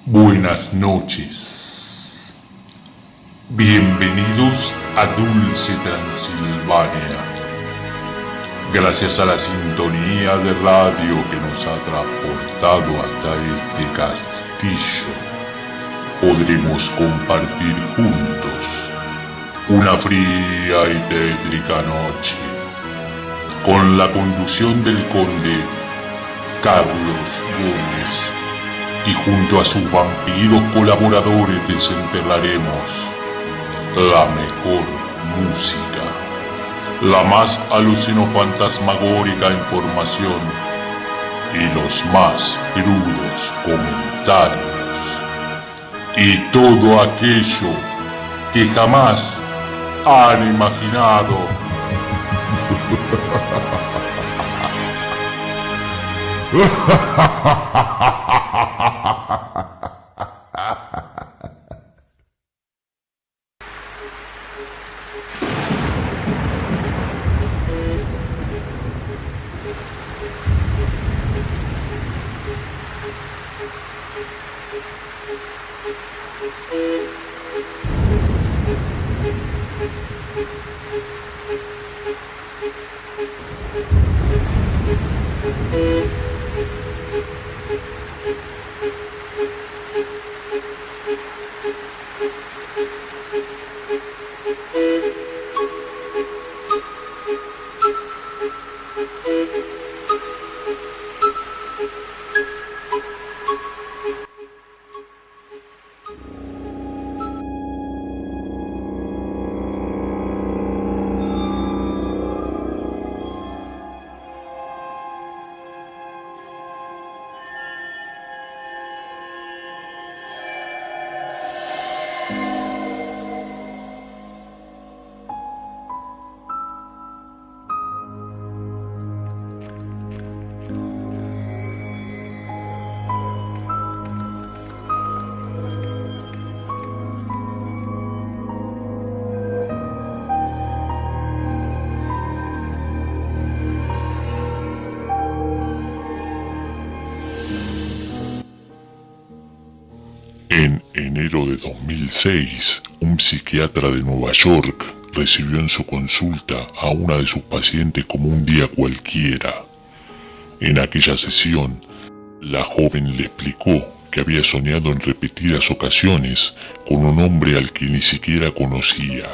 Buenas noches. Bienvenidos a Dulce Transilvania. Gracias a la sintonía de radio que nos ha transportado hasta este castillo, podremos compartir juntos una fría y tétrica noche con la conducción del conde Carlos Gómez. Y junto a sus vampiros colaboradores desenterraremos la mejor música, la más alucinofantasmagórica información y los más crudos comentarios. Y todo aquello que jamás han imaginado. En enero de 2006, un psiquiatra de Nueva York recibió en su consulta a una de sus pacientes como un día cualquiera. En aquella sesión, la joven le explicó que había soñado en repetidas ocasiones con un hombre al que ni siquiera conocía.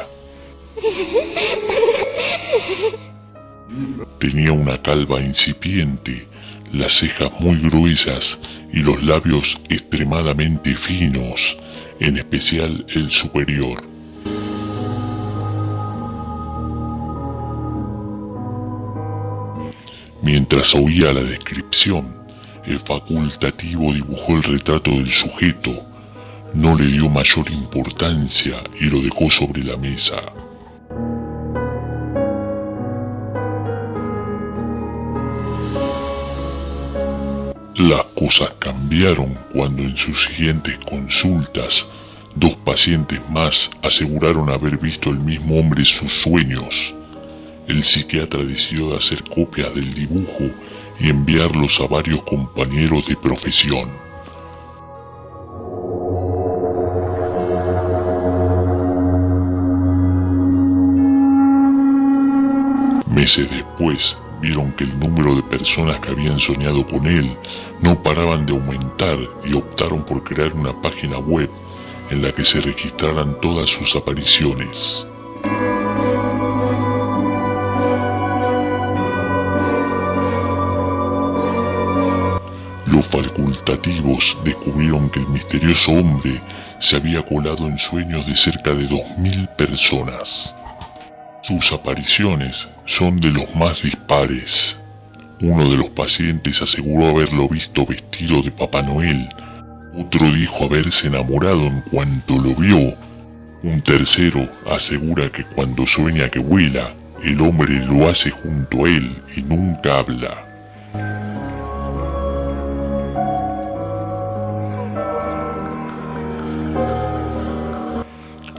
Tenía una calva incipiente, las cejas muy gruesas y los labios extremadamente finos, en especial el superior. Mientras oía la descripción, el facultativo dibujó el retrato del sujeto, no le dio mayor importancia y lo dejó sobre la mesa. Las cosas cambiaron cuando en sus siguientes consultas, dos pacientes más aseguraron haber visto el mismo hombre en sus sueños. El psiquiatra decidió hacer copias del dibujo y enviarlos a varios compañeros de profesión. Meses después, vieron que el número de personas que habían soñado con él no paraban de aumentar y optaron por crear una página web en la que se registraran todas sus apariciones. Los facultativos descubrieron que el misterioso hombre se había colado en sueños de cerca de 2000 personas. Sus apariciones son de los más dispares. Uno de los pacientes aseguró haberlo visto vestido de Papá Noel. Otro dijo haberse enamorado en cuanto lo vio. Un tercero asegura que cuando sueña que vuela, el hombre lo hace junto a él y nunca habla.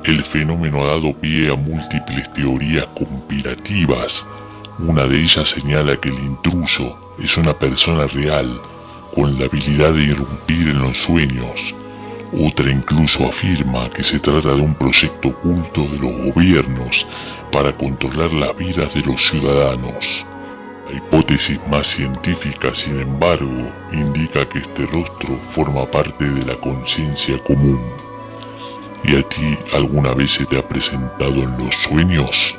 El fenómeno ha dado pie a múltiples teorías conspirativas. Una de ellas señala que el intruso es una persona real, con la habilidad de irrumpir en los sueños. Otra incluso afirma que se trata de un proyecto oculto de los gobiernos para controlar las vidas de los ciudadanos. La hipótesis más científica, sin embargo, indica que este rostro forma parte de la conciencia común. ¿Y a ti alguna vez se te ha presentado en los sueños?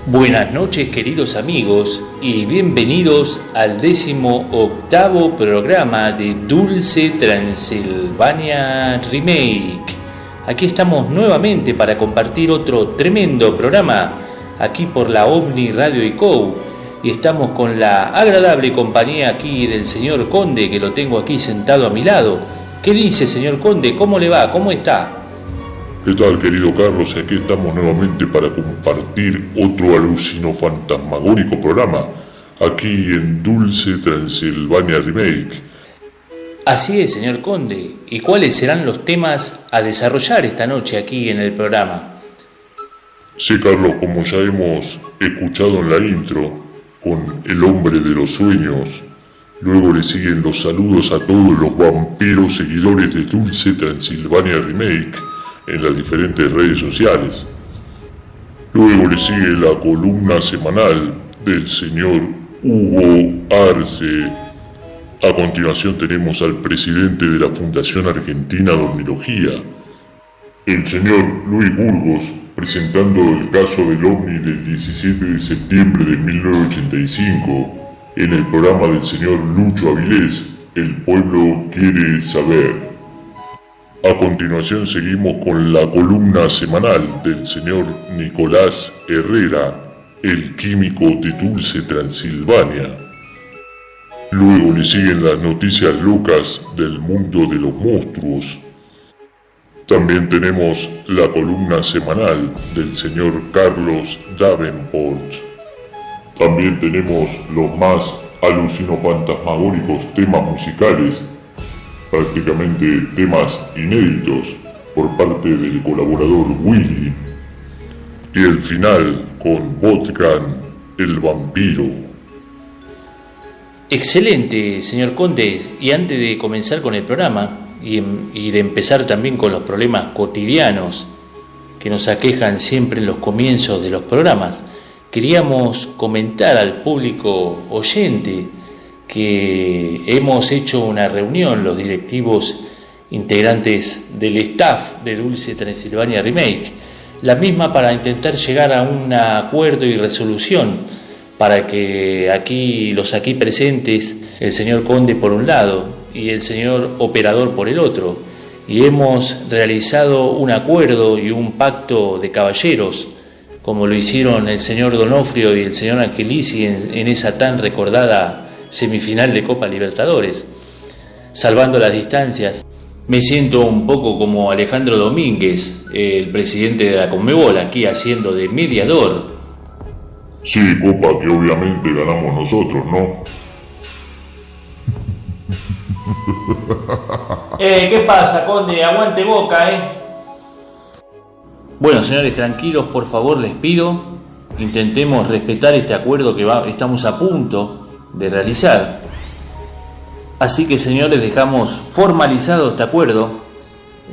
Buenas noches, queridos amigos, y bienvenidos al 18º programa de Dulce Transilvania Remake. Aquí estamos nuevamente para compartir otro tremendo programa aquí por la OVNI Radio ICO, y estamos con la agradable compañía aquí del señor Conde, que lo tengo aquí sentado a mi lado. ¿Qué dice, señor Conde? ¿Cómo le va? ¿Cómo está? ¿Qué tal, querido Carlos? Aquí estamos nuevamente para compartir otro alucino-fantasmagórico programa, aquí en Dulce Transilvania Remake. Así es, señor Conde. ¿Y cuáles serán los temas a desarrollar esta noche aquí en el programa? Sí, Carlos, como ya hemos escuchado en la intro, con el hombre de los sueños, luego le siguen los saludos a todos los vampiros seguidores de Dulce Transilvania Remake en las diferentes redes sociales. Luego le sigue la columna semanal del señor Hugo Arce. A continuación tenemos al presidente de la Fundación Argentina de Omnilogía, el señor Luis Burgos, presentando el caso del OVNI del 17 de septiembre de 1985 en el programa del señor Lucho Avilés, El Pueblo Quiere Saber. A continuación seguimos con la columna semanal del señor Nicolás Herrera, el químico de Dulce Transilvania. Luego le siguen las noticias locas del mundo de los monstruos. También tenemos la columna semanal del señor Carlos Davenport. También tenemos los más alucino-fantasmagóricos temas musicales, prácticamente temas inéditos por parte del colaborador Willy, y el final con Botkan el vampiro. Excelente, señor Conde. Y antes de comenzar con el programa y de empezar también con los problemas cotidianos que nos aquejan siempre en los comienzos de los programas, queríamos comentar al público oyente que hemos hecho una reunión, los directivos integrantes del staff de Dulce Transilvania Remake, la misma para intentar llegar a un acuerdo y resolución para que los aquí presentes, el señor Conde por un lado y el señor operador por el otro, y hemos realizado un acuerdo y un pacto de caballeros, como lo hicieron el señor Donofrio y el señor Angelici en esa tan recordada semifinal de Copa Libertadores. Salvando las distancias, me siento un poco como Alejandro Domínguez, el presidente de la Conmebol, aquí haciendo de mediador. Sí, Copa que obviamente ganamos nosotros, ¿no? ¿Qué pasa, Conde? Aguante Boca, Bueno, señores, tranquilos, por favor, les pido. Intentemos respetar este acuerdo que estamos a punto de realizar. Así que, señores, dejamos formalizado este acuerdo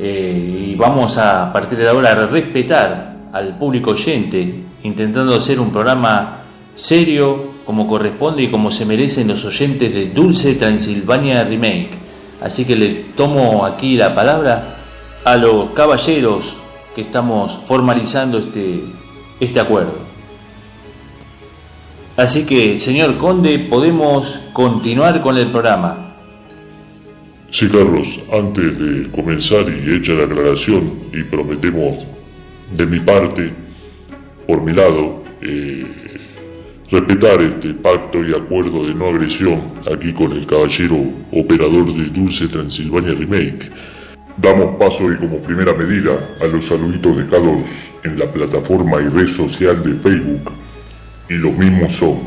y vamos a partir de ahora a respetar al público oyente, intentando hacer un programa serio como corresponde y como se merecen los oyentes de Dulce Transilvania Remake. Así que le tomo aquí la palabra a los caballeros que estamos formalizando este acuerdo. Así que, señor Conde, podemos continuar con el programa. Sí, Carlos, antes de comenzar y hecha la aclaración, y prometemos de mi parte, por mi lado, respetar este pacto y acuerdo de no agresión aquí con el caballero operador de Dulce Transilvania Remake. Damos paso y como primera medida a los saluditos dejados en la plataforma y red social de Facebook. Y los mismos son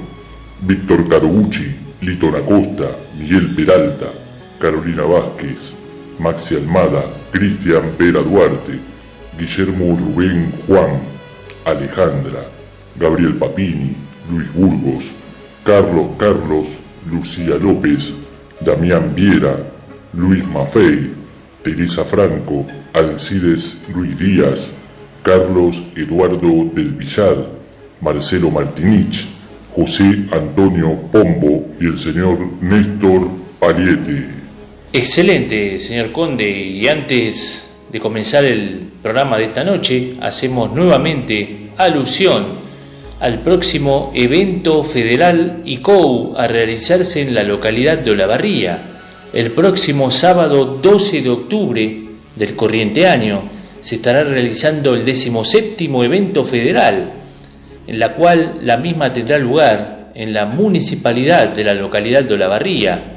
Víctor Caroguchi, Lito Acosta, Miguel Peralta, Carolina Vázquez, Maxi Almada, Cristian Vera Duarte, Guillermo Rubén Juan, Alejandra, Gabriel Papini, Luis Burgos, Carlos, Lucía López, Damián Viera, Luis Maffei, Teresa Franco, Alcides Ruiz Díaz, Carlos Eduardo del Villar, Marcelo Martinich, José Antonio Pombo y el señor Néstor Pariete. Excelente, señor Conde, y antes de comenzar el programa de esta noche, hacemos nuevamente alusión al próximo evento federal ICOU a realizarse en la localidad de Olavarría, el próximo sábado 12 de octubre del corriente año. Se estará realizando el 17º evento federal, en la cual la misma tendrá lugar en la municipalidad de la localidad de Olavarría,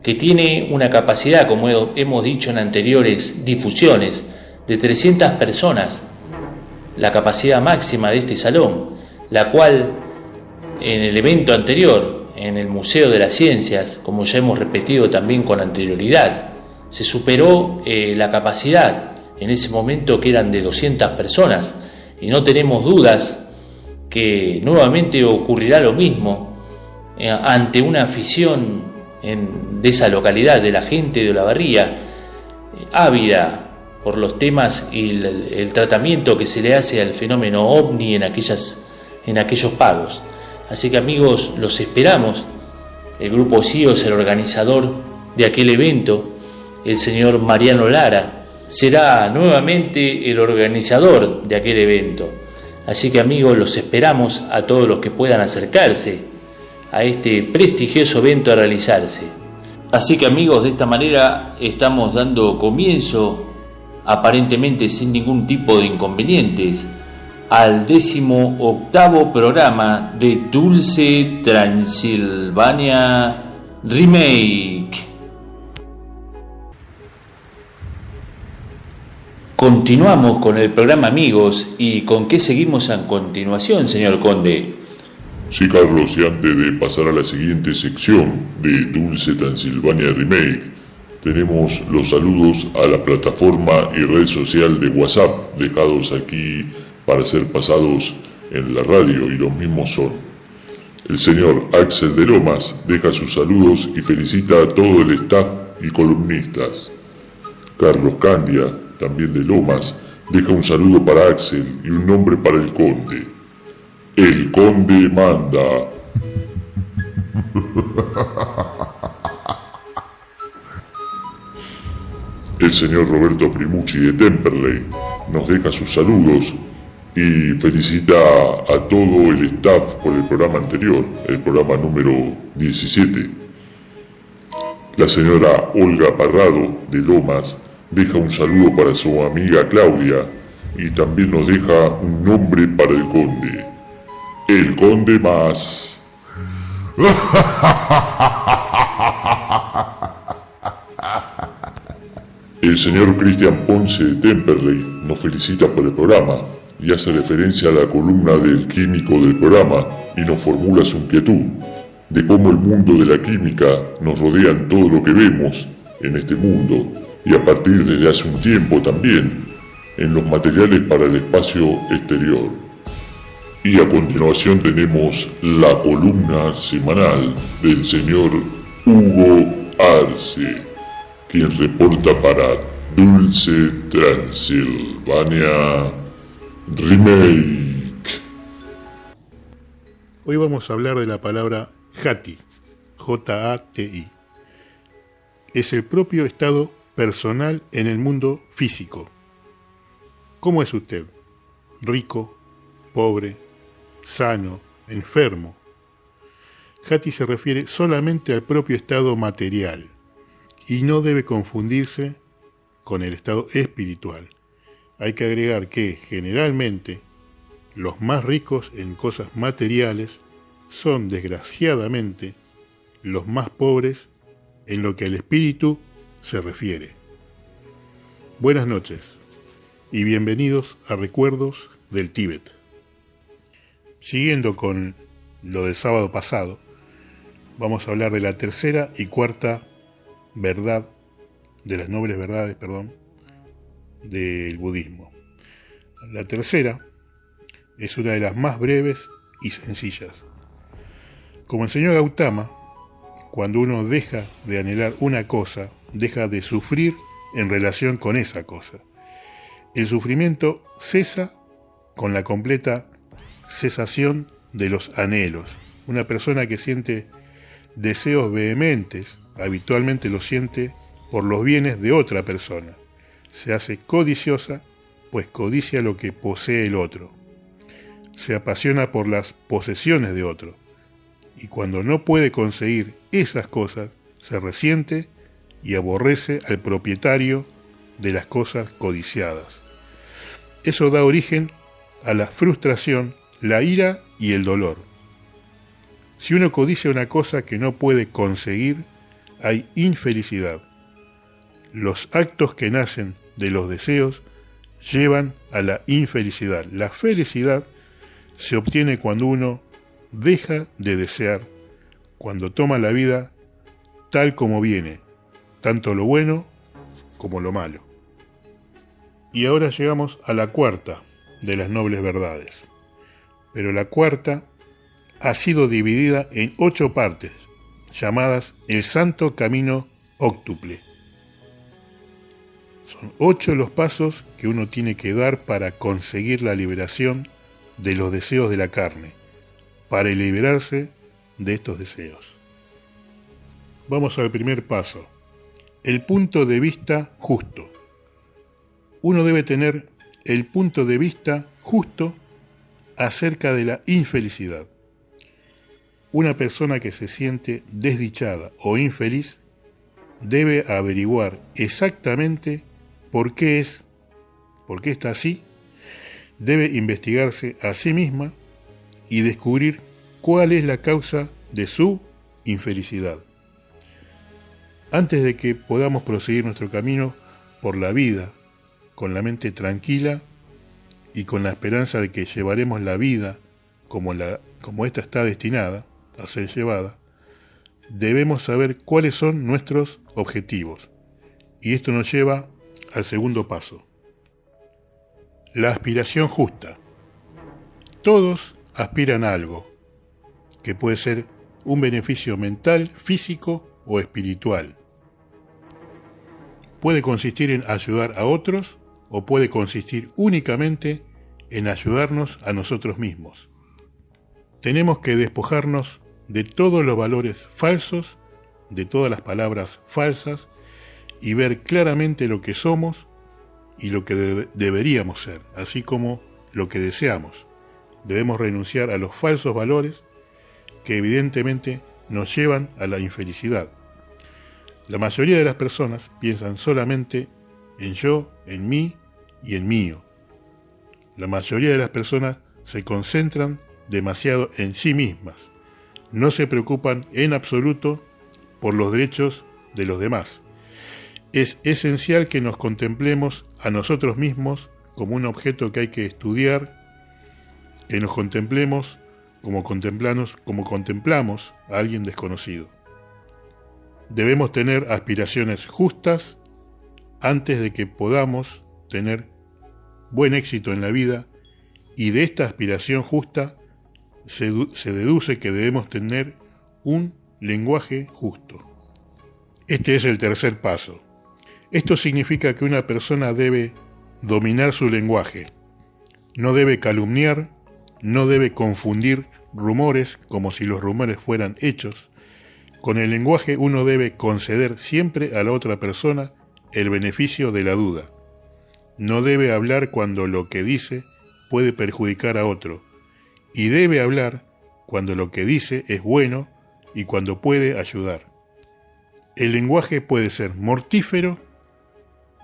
que tiene una capacidad, como hemos dicho en anteriores difusiones, de 300 personas, la capacidad máxima de este salón, la cual en el evento anterior, en el Museo de las Ciencias, como ya hemos repetido también con anterioridad, se superó la capacidad en ese momento, que eran de 200 personas, y no tenemos dudas que nuevamente ocurrirá lo mismo ante una afición de esa localidad, de la gente de Olavarría, ávida por los temas y el tratamiento que se le hace al fenómeno ovni en aquellos pagos. Así que, amigos, los esperamos. El grupo CIO es el organizador de aquel evento. El señor Mariano Lara será nuevamente el organizador de aquel evento. Así que, amigos, los esperamos a todos los que puedan acercarse a este prestigioso evento a realizarse. Así que, amigos, de esta manera estamos dando comienzo, aparentemente sin ningún tipo de inconvenientes, al 18º programa de Dulce Transilvania Remake. Continuamos con el programa, amigos, y ¿con qué seguimos a continuación, señor Conde? Sí, Carlos, y antes de pasar a la siguiente sección de Dulce Transilvania Remake, tenemos los saludos a la plataforma y red social de WhatsApp dejados aquí para ser pasados en la radio, y los mismos son: el señor Axel de Lomas deja sus saludos y felicita a todo el staff y columnistas. Carlos Candia, también de Lomas, deja un saludo para Axel y un nombre para el Conde. El Conde manda. El señor Roberto Primucci de Temperley nos deja sus saludos y felicita a todo el staff por el programa anterior, el programa número 17. La señora Olga Parrado de Lomas deja un saludo para su amiga Claudia y también nos deja un nombre para el Conde. El Conde más. El señor Cristian Ponce de Temperley nos felicita por el programa y hace referencia a la columna del químico del programa y nos formula su inquietud de cómo el mundo de la química nos rodea en todo lo que vemos en este mundo, y a partir de hace un tiempo también en los materiales para el espacio exterior. Y a continuación tenemos la columna semanal del señor Hugo Arce, quien reporta para Dulce Transilvania Remake. Hoy vamos a hablar de la palabra Jati, J-A-T-I. Es el propio estado personal en el mundo físico. ¿Cómo es usted? ¿Rico? ¿Pobre? ¿Sano? ¿Enfermo? Jati se refiere solamente al propio estado material y no debe confundirse con el estado espiritual. Hay que agregar que, generalmente, los más ricos en cosas materiales son desgraciadamente los más pobres en lo que al espíritu se refiere. Buenas noches y bienvenidos a Recuerdos del Tíbet. Siguiendo con lo del sábado pasado, vamos a hablar de la tercera y cuarta verdad, de las nobles verdades, del budismo. La tercera es una de las más breves y sencillas. Como enseñó Gautama, cuando uno deja de anhelar una cosa, deja de sufrir en relación con esa cosa. El sufrimiento cesa con la completa cesación de los anhelos. Una persona que siente deseos vehementes, habitualmente lo siente por los bienes de otra persona. Se hace codiciosa, pues codicia lo que posee el otro. Se apasiona por las posesiones de otro. Y cuando no puede conseguir esas cosas, se resiente y aborrece al propietario de las cosas codiciadas. Eso da origen a la frustración, la ira y el dolor. Si uno codicia una cosa que no puede conseguir, hay infelicidad. Los actos que nacen de los deseos llevan a la infelicidad. La felicidad se obtiene cuando uno deja de desear, cuando toma la vida tal como viene, tanto lo bueno como lo malo. Y ahora llegamos a la cuarta de las nobles verdades. Pero la cuarta ha sido dividida en 8 partes, llamadas el Santo Camino Óctuple. Son 8 los pasos que uno tiene que dar para conseguir la liberación de los deseos de la carne, para liberarse de estos deseos. Vamos al primer paso, el punto de vista justo. Uno debe tener el punto de vista justo acerca de la infelicidad. Una persona que se siente desdichada o infeliz debe averiguar exactamente por qué está así, debe investigarse a sí misma y descubrir cuál es la causa de su infelicidad. Antes de que podamos proseguir nuestro camino por la vida con la mente tranquila y con la esperanza de que llevaremos la vida como ésta está destinada a ser llevada, debemos saber cuáles son nuestros objetivos. Y esto nos lleva al segundo paso. La aspiración justa. Todos aspiran a algo, que puede ser un beneficio mental, físico o espiritual. Puede consistir en ayudar a otros o puede consistir únicamente en ayudarnos a nosotros mismos. Tenemos que despojarnos de todos los valores falsos, de todas las palabras falsas, y ver claramente lo que somos y lo que deberíamos ser, así como lo que deseamos. Debemos renunciar a los falsos valores que evidentemente nos llevan a la infelicidad. La mayoría de las personas piensan solamente en yo, en mí y en mío. La mayoría de las personas se concentran demasiado en sí mismas. No se preocupan en absoluto por los derechos de los demás. Es esencial que nos contemplemos a nosotros mismos como un objeto que hay que estudiar, que nos contemplemos como contemplamos a alguien desconocido. Debemos tener aspiraciones justas antes de que podamos tener buen éxito en la vida, y de esta aspiración justa se deduce que debemos tener un lenguaje justo. Este es el tercer paso. Esto significa que una persona debe dominar su lenguaje. No debe calumniar, no debe confundir rumores como si los rumores fueran hechos. Con el lenguaje uno debe conceder siempre a la otra persona el beneficio de la duda. No debe hablar cuando lo que dice puede perjudicar a otro, y debe hablar cuando lo que dice es bueno y cuando puede ayudar. El lenguaje puede ser mortífero,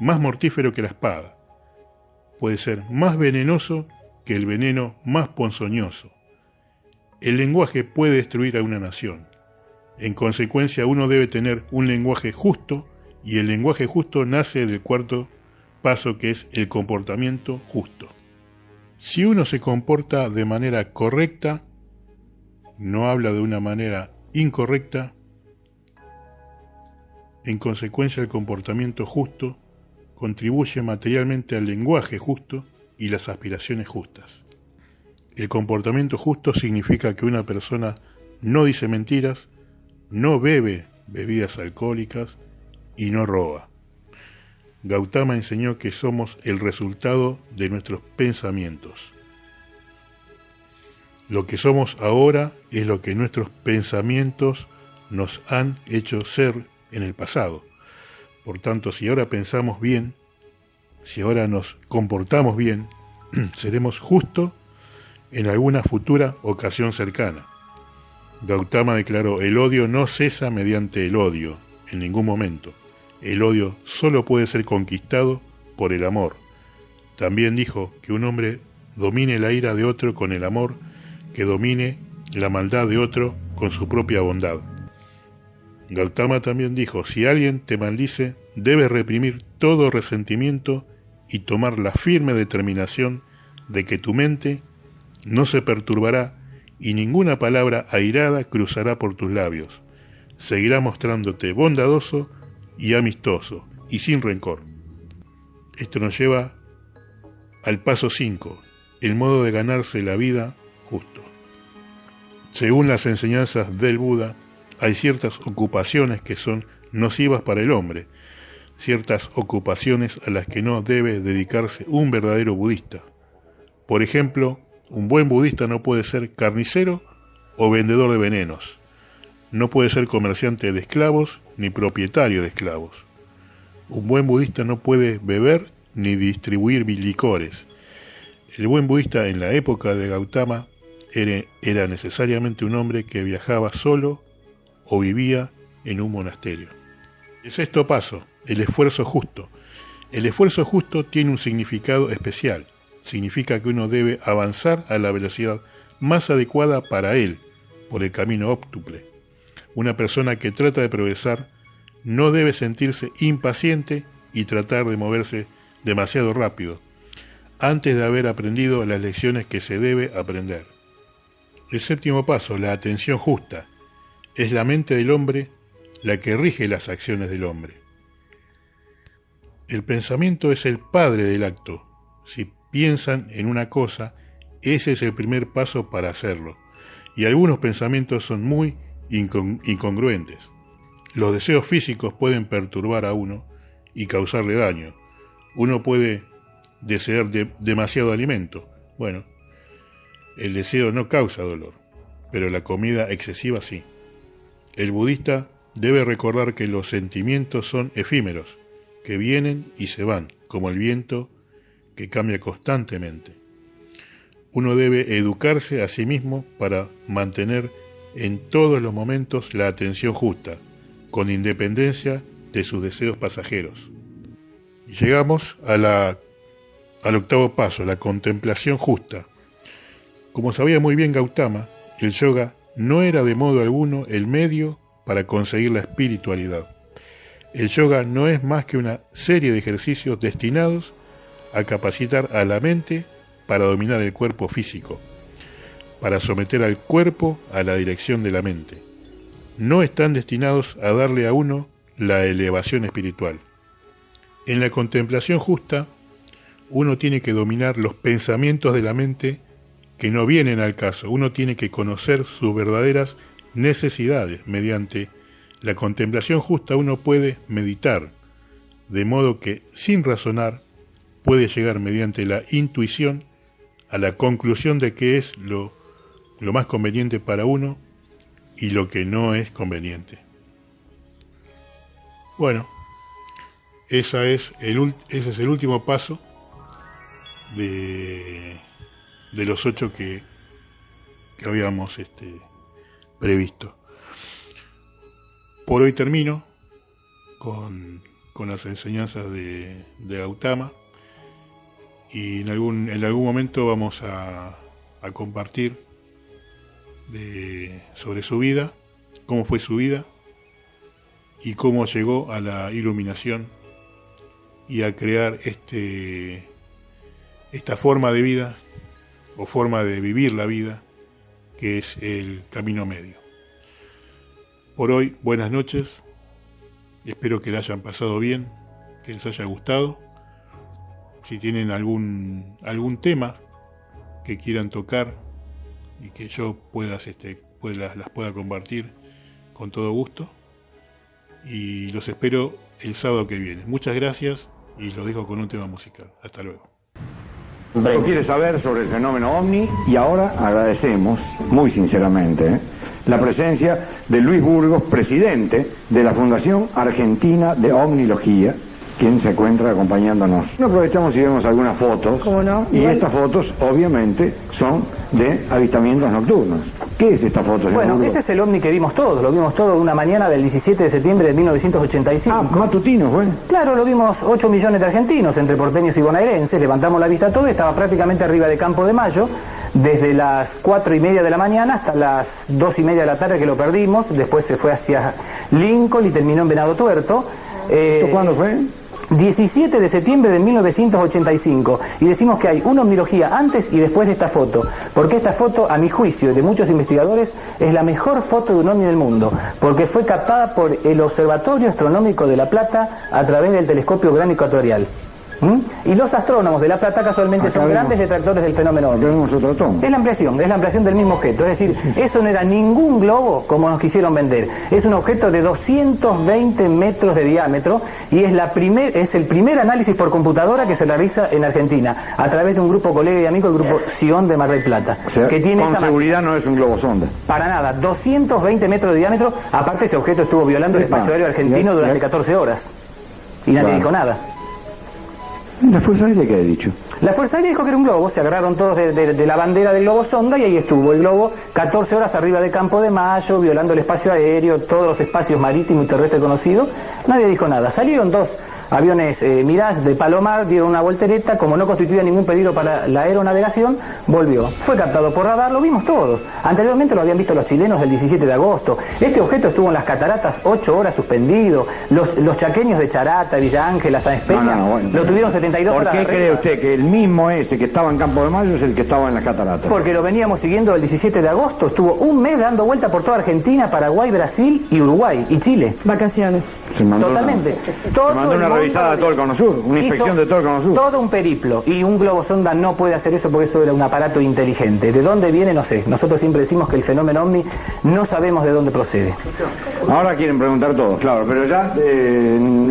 más mortífero que la espada. Puede ser más venenoso que el veneno más ponzoñoso. El lenguaje puede destruir a una nación. En consecuencia, uno debe tener un lenguaje justo, y el lenguaje justo nace del cuarto paso, que es el comportamiento justo. Si uno se comporta de manera correcta, no habla de una manera incorrecta, en consecuencia el comportamiento justo contribuye materialmente al lenguaje justo y las aspiraciones justas. El comportamiento justo significa que una persona no dice mentiras, no bebe bebidas alcohólicas y no roba. Gautama enseñó que somos el resultado de nuestros pensamientos. Lo que somos ahora es lo que nuestros pensamientos nos han hecho ser en el pasado. Por tanto, si ahora pensamos bien, si ahora nos comportamos bien, seremos justos en alguna futura ocasión cercana. Gautama declaró: el odio no cesa mediante el odio, en ningún momento. El odio solo puede ser conquistado por el amor. También dijo que un hombre domine la ira de otro con el amor, que domine la maldad de otro con su propia bondad. Gautama también dijo: si alguien te maldice, debes reprimir todo resentimiento y tomar la firme determinación de que tu mente no se perturbará y ninguna palabra airada cruzará por tus labios. Seguirá mostrándote bondadoso y amistoso y sin rencor. Esto nos lleva al paso 5, el modo de ganarse la vida justo. Según las enseñanzas del Buda, hay ciertas ocupaciones que son nocivas para el hombre, ciertas ocupaciones a las que no debe dedicarse un verdadero budista. Por ejemplo, un buen budista no puede ser carnicero o vendedor de venenos. No puede ser comerciante de esclavos ni propietario de esclavos. Un buen budista no puede beber ni distribuir licores. El buen budista en la época de Gautama era necesariamente un hombre que viajaba solo o vivía en un monasterio. El sexto paso, el esfuerzo justo. El esfuerzo justo tiene un significado especial. Significa que uno debe avanzar a la velocidad más adecuada para él, por el camino óptuple. Una persona que trata de progresar no debe sentirse impaciente y tratar de moverse demasiado rápido, antes de haber aprendido las lecciones que se debe aprender. El séptimo paso, la atención justa. Es la mente del hombre la que rige las acciones del hombre. El pensamiento es el padre del acto. Si piensan en una cosa, ese es el primer paso para hacerlo. Y algunos pensamientos son muy incongruentes. Los deseos físicos pueden perturbar a uno y causarle daño. Uno puede desear demasiado alimento. Bueno, el deseo no causa dolor, pero la comida excesiva sí. El budista debe recordar que los sentimientos son efímeros, que vienen y se van, como el viento que cambia constantemente. Uno debe educarse a sí mismo para mantener en todos los momentos la atención justa, con independencia de sus deseos pasajeros. Y llegamos al octavo paso, la contemplación justa. Como sabía muy bien Gautama, el yoga no era de modo alguno el medio para conseguir la espiritualidad. El yoga no es más que una serie de ejercicios destinados a capacitar a la mente para dominar el cuerpo físico, para someter al cuerpo a la dirección de la mente. No están destinados a darle a uno la elevación espiritual. En la contemplación justa, uno tiene que dominar los pensamientos de la mente que no vienen al caso. Uno tiene que conocer sus verdaderas necesidades. Mediante la contemplación justa uno puede meditar, de modo que, sin razonar, puede llegar mediante la intuición a la conclusión de qué es lo más conveniente para uno y lo que no es conveniente. Bueno, ese es el último paso de los 8 que habíamos previsto. Por hoy termino con las enseñanzas de Gautama, y en algún momento vamos a compartir sobre su vida, cómo fue su vida y cómo llegó a la iluminación y a crear esta forma de vida o forma de vivir la vida, que es el camino medio. Por hoy, buenas noches, espero que la hayan pasado bien, que les haya gustado. Si tienen algún tema que quieran tocar y que yo las pueda compartir con todo gusto, y los espero el sábado que viene. Muchas gracias y los dejo con un tema musical. Hasta luego. Quiere saber sobre el fenómeno OVNI y ahora agradecemos muy sinceramente la presencia de Luis Burgos, presidente de la Fundación Argentina de Ovnilogía, quien se encuentra acompañándonos. Aprovechamos y vemos algunas fotos. ¿Cómo no? Y estas fotos obviamente son de avistamientos nocturnos. ¿Qué es esta foto? Bueno, ese es el ovni que vimos todos, lo vimos todo una mañana del 17 de septiembre de 1985. Ah, matutino, fue. Claro, lo vimos 8 millones de argentinos, entre porteños y bonaerenses, levantamos la vista todo, estaba prácticamente arriba de Campo de Mayo, desde las 4:30 de la mañana hasta las 2:30 de la tarde que lo perdimos, después se fue hacia Lincoln y terminó en Venado Tuerto. ¿Esto cuándo fue? 17 de septiembre de 1985, y decimos que hay una ovnilogía antes y después de esta foto, porque esta foto, a mi juicio y de muchos investigadores, es la mejor foto de un ovni del mundo, porque fue captada por el Observatorio Astronómico de La Plata a través del telescopio Gran Ecuatorial. Y los astrónomos de La Plata casualmente son grandes detractores del fenómeno OVNI. Tenemos otro tomo. Es la ampliación del mismo objeto, es decir, eso no era ningún globo como nos quisieron vender, es un objeto de 220 metros de diámetro y es el primer análisis por computadora que se realiza en Argentina, a través de un grupo colega y amigo, el grupo Sion de Mar del Plata. O sea, que tiene con seguridad no es un globo sonda. Para nada, 220 metros de diámetro, aparte ese objeto estuvo violando el espacio aéreo argentino durante 14 horas y nadie dijo nada. ¿La Fuerza Aérea qué ha dicho? La Fuerza Aérea dijo que era un globo, se agarraron todos de la bandera del globo sonda y ahí estuvo el globo 14 horas arriba de Campo de Mayo, violando el espacio aéreo, todos los espacios marítimos y terrestres conocidos. Nadie dijo nada. Salieron dos aviones Mirage de Palomar, dieron una voltereta, como no constituía ningún peligro para la aeronavegación, volvió. Fue captado por radar, lo vimos todos. Anteriormente lo habían visto los chilenos el 17 de agosto. Este objeto estuvo en las cataratas 8 horas suspendido. Los chaqueños de Charata, Villa Ángela, San Peña, bueno, lo tuvieron 72 horas. ¿Por qué cree usted que el mismo ese que estaba en Campo de Mayo es el que estaba en las cataratas? Porque lo veníamos siguiendo el 17 de agosto, estuvo un mes dando vuelta por toda Argentina, Paraguay, Brasil y Uruguay y Chile. Vacaciones. Totalmente. Se mandó una revisada de todo el Cono Sur, una inspección de todo el Cono Sur. Todo un periplo, y un globo sonda no puede hacer eso porque eso era un aparato inteligente. ¿De dónde viene? No sé. Nosotros siempre decimos que el fenómeno OVNI no sabemos de dónde procede. Ahora quieren preguntar todos, claro, pero ya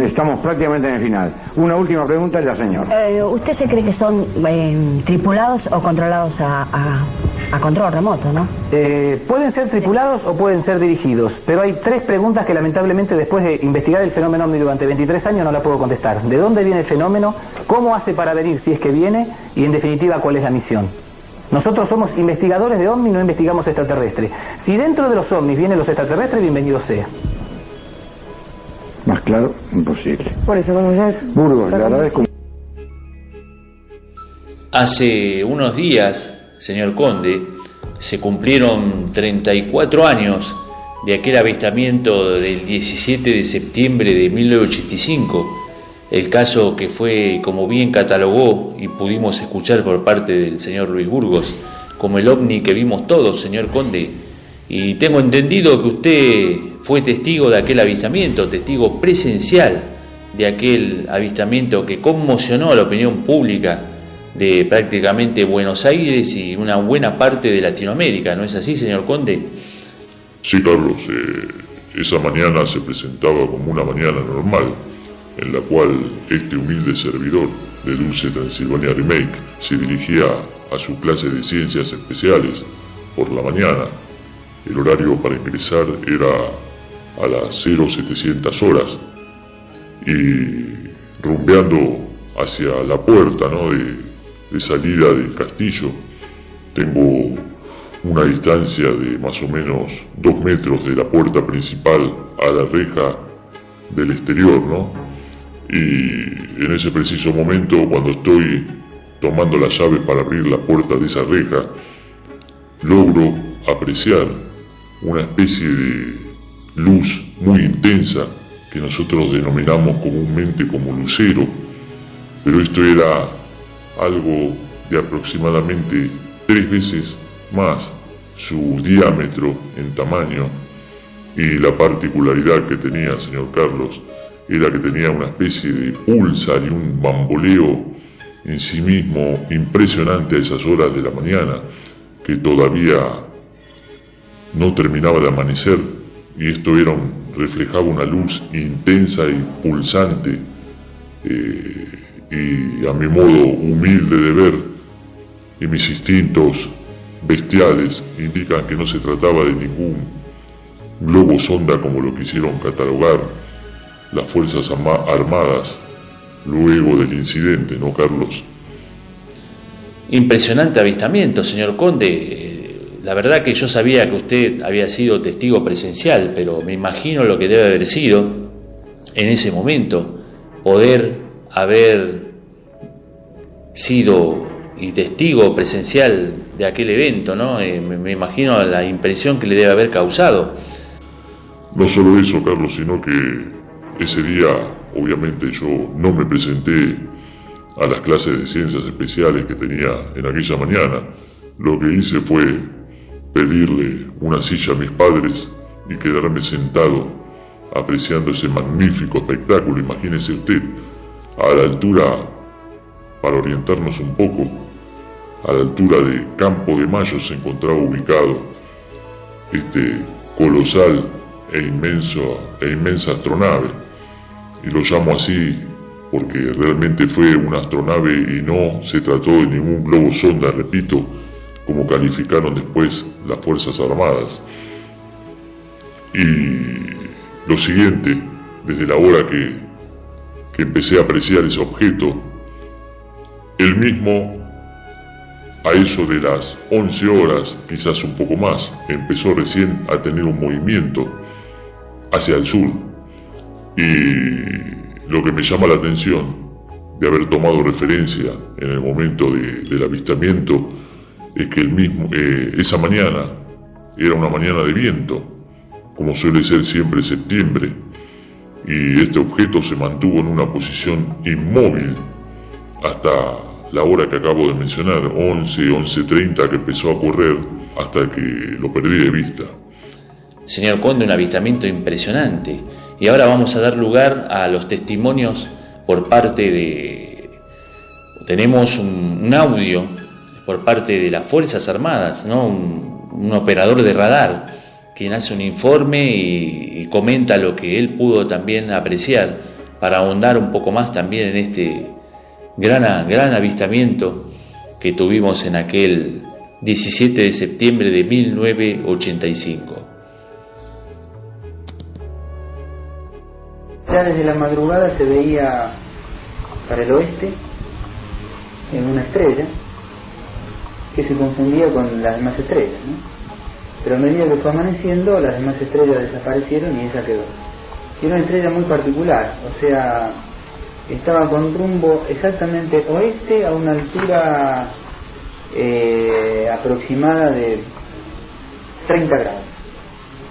estamos prácticamente en el final. Una última pregunta de la señora. ¿Usted se cree que son tripulados o controlados a control remoto, no? Pueden ser tripulados o pueden ser dirigidos, pero hay 3 preguntas que lamentablemente después de investigar el fenómeno OVNI durante 23 años no la puedo contestar. ¿De dónde viene el fenómeno? ¿Cómo hace para venir si es que viene? Y en definitiva, ¿cuál es la misión? Nosotros somos investigadores de OVNI, no investigamos extraterrestres. Si dentro de los OVNIs vienen los extraterrestres, bienvenido sea. Más claro, imposible. Por eso vamos a ver. Burgos, le agradezco. Hace unos días, señor Conde, se cumplieron 34 años de aquel avistamiento del 17 de septiembre de 1985, el caso que fue, como bien catalogó y pudimos escuchar por parte del señor Luis Burgos, como el ovni que vimos todos, señor Conde. Y tengo entendido que usted fue testigo de aquel avistamiento, testigo presencial de aquel avistamiento que conmocionó a la opinión pública de prácticamente Buenos Aires y una buena parte de Latinoamérica, ¿no es así, señor Conde? Sí, Carlos, esa mañana se presentaba como una mañana normal, en la cual este humilde servidor de Dulce Transilvania Remake se dirigía a su clase de ciencias especiales por la mañana. El horario para ingresar era a las 0700 horas y rumbeando hacia la puerta, ¿no?, de salida del castillo. Tengo una distancia de más o menos 2 metros de la puerta principal a la reja del exterior, ¿no? Y en ese preciso momento, cuando estoy tomando la llave para abrir la puerta de esa reja, logro apreciar una especie de luz muy intensa que nosotros denominamos comúnmente como lucero, pero esto era algo de aproximadamente 3 veces más su diámetro en tamaño, y la particularidad que tenía, señor Carlos, era que tenía una especie de pulsar y un bamboleo en sí mismo impresionante a esas horas de la mañana, que todavía no terminaba de amanecer, y esto reflejaba una luz intensa y pulsante, y a mi modo humilde de ver y mis instintos bestiales indican que no se trataba de ningún globo sonda como lo quisieron catalogar las Fuerzas Armadas luego del incidente, ¿no, Carlos? Impresionante avistamiento, señor Conde. La verdad que yo sabía que usted había sido testigo presencial, pero me imagino lo que debe haber sido en ese momento, poder haber sido y testigo presencial de aquel evento, ¿no? Me imagino la impresión que le debe haber causado. No solo eso, Carlos, sino que ese día, obviamente, yo no me presenté a las clases de ciencias especiales que tenía en aquella mañana. Lo que hice fue pedirle una silla a mis padres y quedarme sentado apreciando ese magnífico espectáculo. Imagínese usted, a la altura, para orientarnos un poco, a la altura de Campo de Mayo se encontraba ubicado este colosal e inmensa astronave, y lo llamo así porque realmente fue una astronave y no se trató de ningún globo sonda, repito, como calificaron después las Fuerzas Armadas. Y lo siguiente, desde la hora que empecé a apreciar ese objeto, el mismo, a eso de las 11 horas, quizás un poco más, empezó recién a tener un movimiento hacia el sur. Y lo que me llama la atención de haber tomado referencia en el momento del avistamiento es que esa mañana era una mañana de viento, como suele ser siempre septiembre, y este objeto se mantuvo en una posición inmóvil hasta la hora que acabo de mencionar, 11:30, que empezó a correr hasta que lo perdí de vista. Señor Conde, un avistamiento impresionante. Y ahora vamos a dar lugar a los testimonios por parte de... Tenemos un audio por parte de las Fuerzas Armadas, ¿no? Un operador de radar, quien hace un informe y comenta lo que él pudo también apreciar, para ahondar un poco más también en este gran avistamiento que tuvimos en aquel 17 de septiembre de 1985. Ya desde la madrugada se veía para el oeste en una estrella que se confundía con las demás estrellas, ¿no? Pero a medida que fue amaneciendo, las demás estrellas desaparecieron y esa quedó. Y era una estrella muy particular, o sea, estaba con rumbo exactamente oeste a una altura aproximada de 30 grados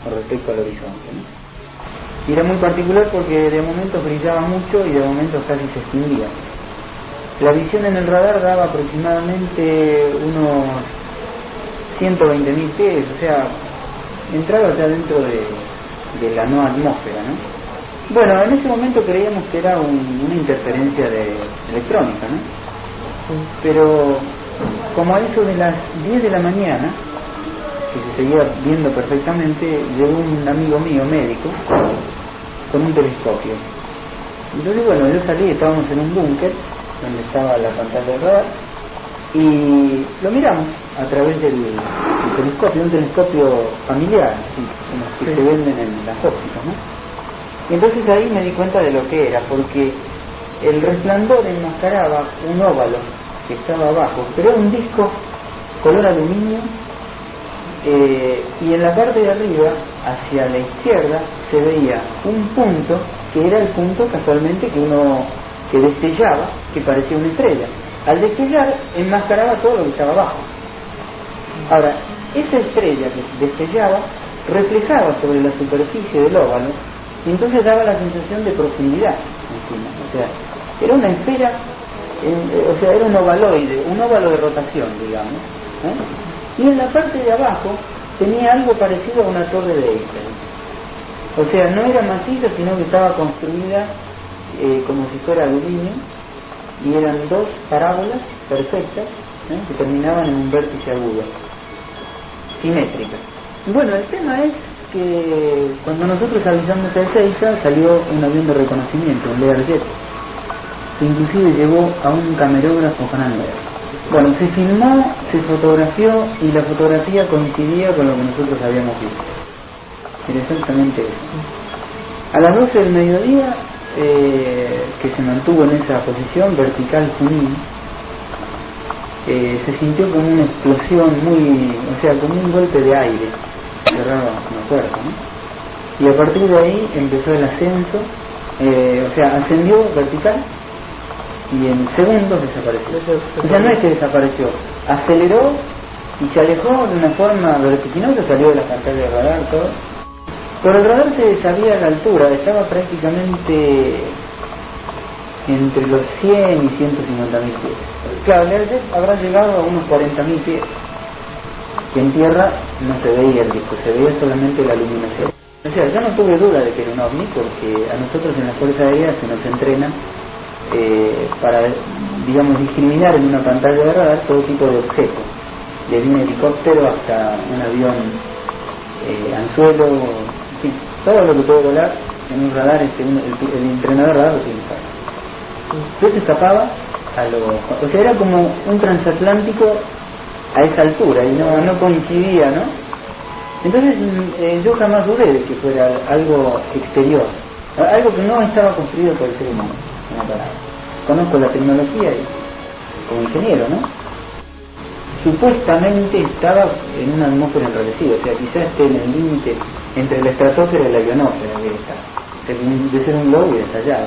con respecto al horizonte, ¿no? Y era muy particular porque de momentos brillaba mucho y de momentos casi se extinguía. La visión en el radar daba aproximadamente unos 120.000 pies, o sea, entraba ya dentro de la no atmósfera, ¿no? Bueno, en ese momento creíamos que era una interferencia electrónica, ¿no? Pero como a eso de las 10 de la mañana, que se seguía viendo perfectamente, llegó un amigo mío, médico, con un telescopio. Entonces, bueno, yo salí, estábamos en un búnker donde estaba la pantalla de radar, y lo miramos a través del telescopio, un telescopio familiar, así, como los que se venden en las ópticas, ¿no? Y entonces ahí me di cuenta de lo que era, porque el resplandor enmascaraba un óvalo que estaba abajo, pero era un disco color aluminio, y en la parte de arriba, hacia la izquierda, se veía un punto que era el punto casualmente que destellaba, que parecía una estrella. Al destellar enmascaraba todo lo que estaba abajo. Ahora, esa estrella que destellaba reflejaba sobre la superficie del óvalo y entonces daba la sensación de profundidad encima. O sea, era una esfera, era un ovaloide, un óvalo de rotación, digamos, ¿eh? Y en la parte de abajo tenía algo parecido a una torre de Eiffel. O sea, no era maciza, sino que estaba construida como si fuera aluminio, y eran dos parábolas perfectas, que terminaban en un vértice agudo, simétricas. Bueno, el tema es que cuando nosotros avisamos a Ezeiza salió un avión de reconocimiento, un Learjet, que inclusive llevó a un camerógrafo francés. Bueno, se filmó, se fotografió y la fotografía coincidía con lo que nosotros habíamos visto. Era exactamente eso. A las 12 del mediodía, que se mantuvo en esa posición vertical Junín, se sintió como una explosión como un golpe de aire, cerrado como fuerte, ¿no? Y a partir de ahí empezó el ascenso, ascendió vertical y en segundos desapareció. O sea, no es que desapareció, aceleró y se alejó de una forma vertiginosa, salió de la pantalla de radar, todo. Pero el radar se sabía la altura, estaba prácticamente entre los 100 y 150.000 pies. Claro, el Learjet habrá llegado a unos 40.000 pies, que en tierra no se veía el disco, se veía solamente la iluminación. O sea, yo no tuve duda de que era un ovni, porque a nosotros en la Fuerza Aérea se nos entrena para, digamos, discriminar en una pantalla de radar todo tipo de objetos, desde un helicóptero hasta un avión anzuelo, en fin, todo lo que puede volar en un radar, el entrenador de radar lo tiene que saber. Yo se escapaba o sea, era como un transatlántico a esa altura y no coincidía, ¿no? Entonces yo jamás dudé de que fuera algo exterior, algo que no estaba construido por el ser humano. Conozco la tecnología como ingeniero, ¿no? Supuestamente estaba en una atmósfera enrarecida, o sea, quizás esté en el límite entre la estratosfera y la ionósfera, de ser un globo y estallado.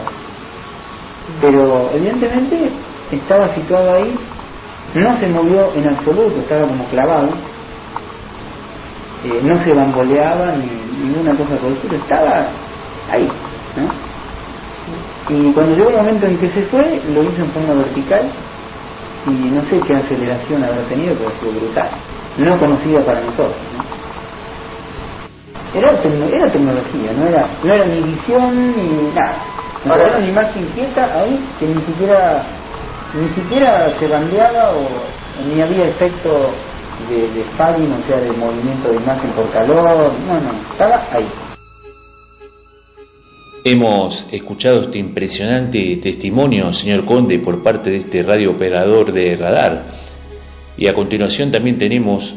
Pero evidentemente estaba situado ahí, no se movió en absoluto, estaba como clavado, no se bamboleaba ni ninguna cosa por el estilo, estaba ahí, ¿no? Y cuando llegó el momento en que se fue, lo hizo en forma vertical y no sé qué aceleración habrá tenido, pero ha sido brutal, no conocida para nosotros, ¿no? Era tecnología, no era ni visión ni nada. Era una imagen quieta ahí que ni siquiera se bandeaba o ni había efecto de spalling, o sea, de movimiento de imagen por calor, no, estaba ahí. Hemos escuchado este impresionante testimonio, señor Conde, por parte de este radiooperador de radar, y a continuación también tenemos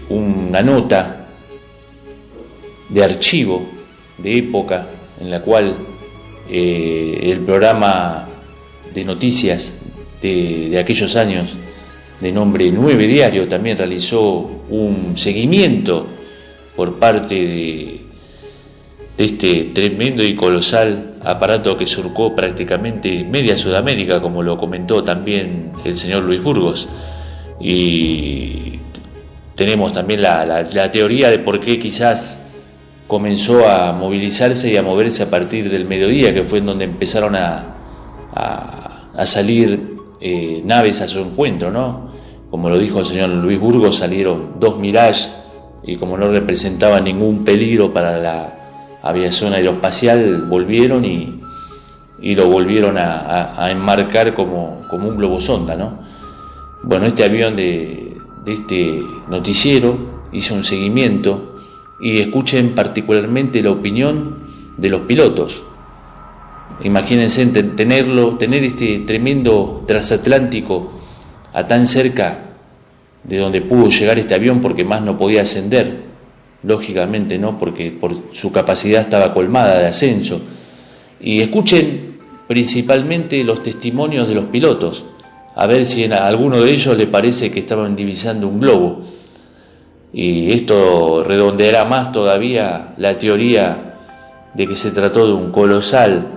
una nota de archivo de época en la cual el programa de noticias de aquellos años, de nombre 9 Diario, también realizó un seguimiento por parte de este tremendo y colosal aparato que surcó prácticamente media Sudamérica, como lo comentó también el señor Luis Burgos. Y tenemos también la teoría de por qué quizás comenzó a movilizarse y a moverse a partir del mediodía, que fue en donde empezaron a salir naves a su encuentro, ¿no? Como lo dijo el señor Luis Burgos, salieron 2 Mirage y como no representaban ningún peligro para la aviación aeroespacial, volvieron y lo volvieron a enmarcar como un globosonda, ¿no? Bueno, este avión de este noticiero hizo un seguimiento. Y escuchen particularmente la opinión de los pilotos. Imagínense tener este tremendo transatlántico a tan cerca de donde pudo llegar este avión, porque más no podía ascender, lógicamente, ¿no? Porque por su capacidad estaba colmada de ascenso. Y escuchen principalmente los testimonios de los pilotos, a ver si a alguno de ellos le parece que estaban divisando un globo. Y esto redondeará más todavía la teoría de que se trató de un colosal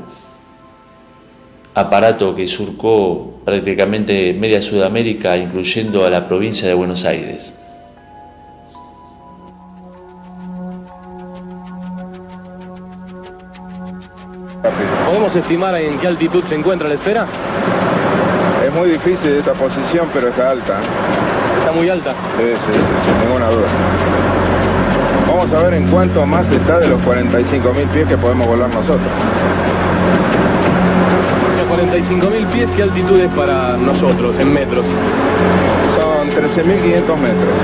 aparato que surcó prácticamente media Sudamérica, incluyendo a la provincia de Buenos Aires. ¿Podemos estimar en qué altitud se encuentra la esfera? Es muy difícil esta posición, pero está alta. ¿Está muy alta? Sí, sin ninguna duda. Vamos a ver en cuánto más está de los 45.000 pies que podemos volar nosotros. Los 45.000 pies, ¿qué altitud es para nosotros en metros? Son 13.500 metros.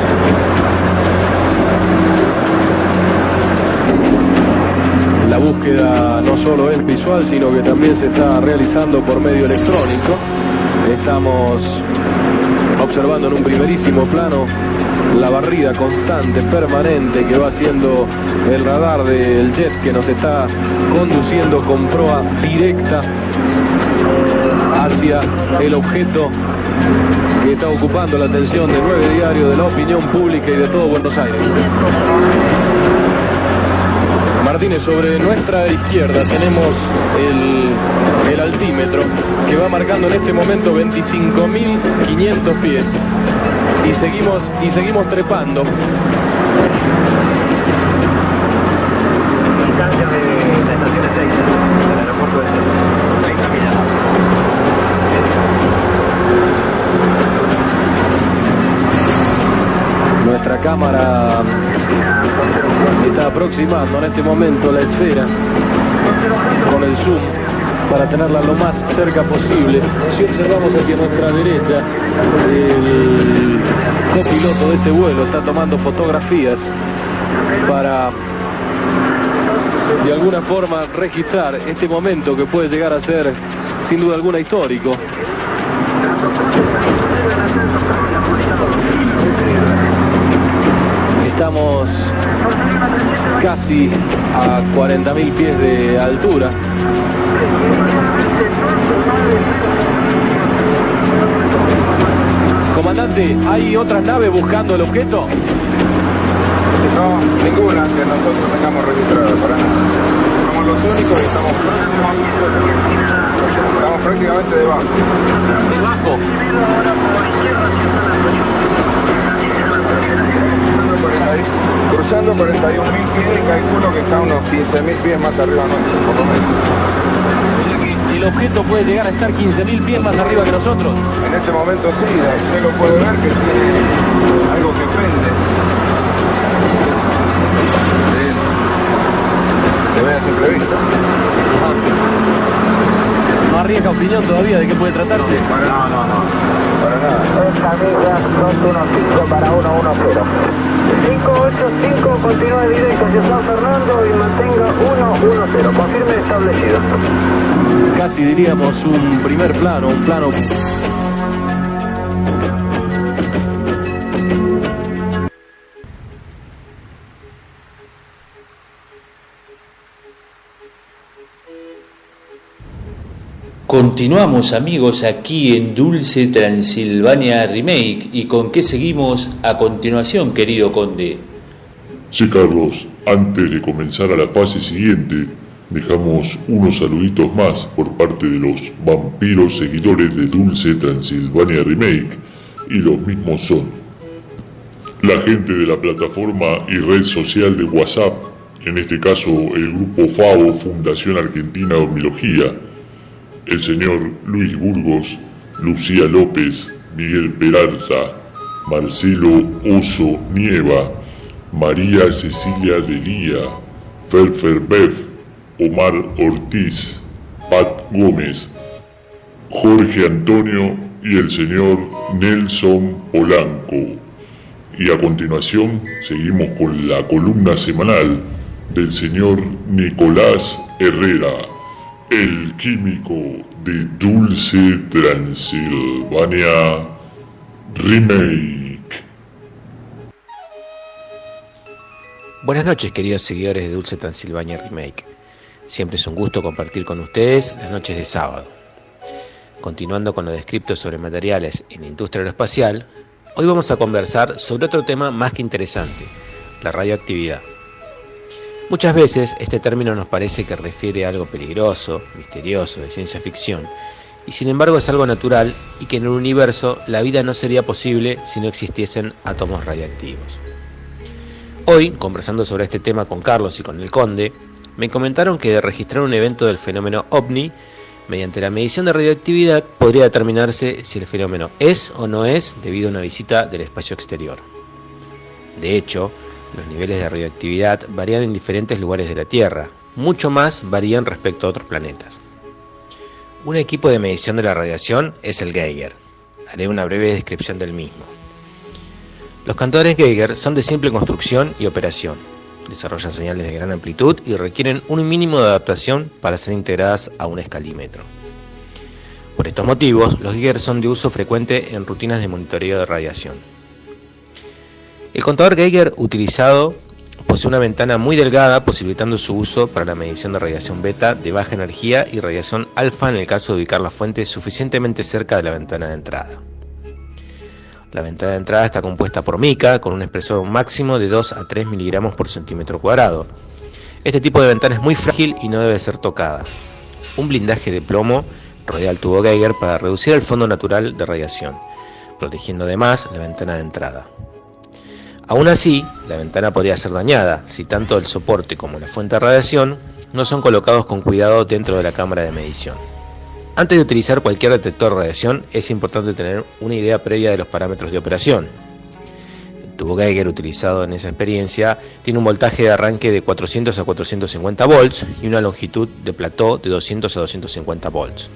La búsqueda no solo es visual, sino que también se está realizando por medio electrónico. Estamos observando en un primerísimo plano la barrida constante, permanente, que va haciendo el radar del jet que nos está conduciendo con proa directa hacia el objeto que está ocupando la atención de 9 diarios, de la opinión pública y de todo Buenos Aires. Martínez, sobre nuestra izquierda tenemos el altímetro que va marcando en este momento 25.500 pies y seguimos trepando. Distancia de la estación de Seiza, del aeropuerto de Seiza, 30 millas. Nuestra cámara está aproximando en este momento la esfera con el zoom para tenerla lo más cerca posible. Si observamos hacia nuestra derecha, el copiloto de este vuelo está tomando fotografías para de alguna forma registrar este momento que puede llegar a ser sin duda alguna histórico. Estamos casi a 40.000 pies de altura. Comandante, ¿hay otras naves buscando el objeto? No, ninguna que nosotros tengamos registrada, para nada. Somos los únicos que estamos próximos. Estamos prácticamente debajo. ¿Debajo? Cruzando 41.000 pies, calculo que está unos 15.000 pies más arriba nuestro, por lo menos. ¿El objeto puede llegar a estar 15.000 pies más arriba que nosotros? En este momento sí, usted lo puede ver que tiene algo que pende. Se ve a simple vista. ¿No arriesga opinión todavía de qué puede tratarse? No. Para nada. Esta milla 215 para 110. 585, continúe directo hacia San Fernando y mantenga 110. Confirme establecido. Casi diríamos un primer plano, un plano. Continuamos, amigos, aquí en Dulce Transilvania Remake. ¿Y con qué seguimos a continuación, querido conde? Sí, Carlos, antes de comenzar a la fase siguiente, dejamos unos saluditos más por parte de los vampiros seguidores de Dulce Transilvania Remake, y los mismos son la gente de la plataforma y red social de WhatsApp, en este caso el grupo FAO, Fundación Argentina de Omilogía, el señor Luis Burgos, Lucía López, Miguel Peralta, Marcelo Oso Nieva, María Cecilia Delía, Ferfer Beff, Omar Ortiz, Pat Gómez, Jorge Antonio y el señor Nelson Polanco. Y a continuación seguimos con la columna semanal del señor Nicolás Herrera, el químico de Dulce Transilvania Remake. Buenas noches, queridos seguidores de Dulce Transilvania Remake. Siempre es un gusto compartir con ustedes las noches de sábado. Continuando con lo descrito sobre materiales en la industria aeroespacial, hoy vamos a conversar sobre otro tema más que interesante, la radioactividad. Muchas veces este término nos parece que refiere a algo peligroso, misterioso, de ciencia ficción, y sin embargo es algo natural y que en el universo la vida no sería posible si no existiesen átomos radiactivos. Hoy, conversando sobre este tema con Carlos y con el Conde, me comentaron que de registrar un evento del fenómeno OVNI, mediante la medición de radioactividad podría determinarse si el fenómeno es o no es debido a una visita del espacio exterior. De hecho, los niveles de radioactividad varían en diferentes lugares de la Tierra, mucho más varían respecto a otros planetas. Un equipo de medición de la radiación es el Geiger. Haré una breve descripción del mismo. Los contadores Geiger son de simple construcción y operación. Desarrollan señales de gran amplitud y requieren un mínimo de adaptación para ser integradas a un escalímetro. Por estos motivos, los Geiger son de uso frecuente en rutinas de monitoreo de radiación. El contador Geiger utilizado posee una ventana muy delgada, posibilitando su uso para la medición de radiación beta de baja energía y radiación alfa en el caso de ubicar la fuente suficientemente cerca de la ventana de entrada. La ventana de entrada está compuesta por mica con un espesor máximo de 2 a 3 miligramos por centímetro cuadrado. Este tipo de ventana es muy frágil y no debe ser tocada. Un blindaje de plomo rodea el tubo Geiger para reducir el fondo natural de radiación, protegiendo además la ventana de entrada. Aún así, la ventana podría ser dañada si tanto el soporte como la fuente de radiación no son colocados con cuidado dentro de la cámara de medición. Antes de utilizar cualquier detector de radiación, es importante tener una idea previa de los parámetros de operación. El tubo Geiger utilizado en esa experiencia tiene un voltaje de arranque de 400 a 450 volts y una longitud de plató de 200 a 250 volts.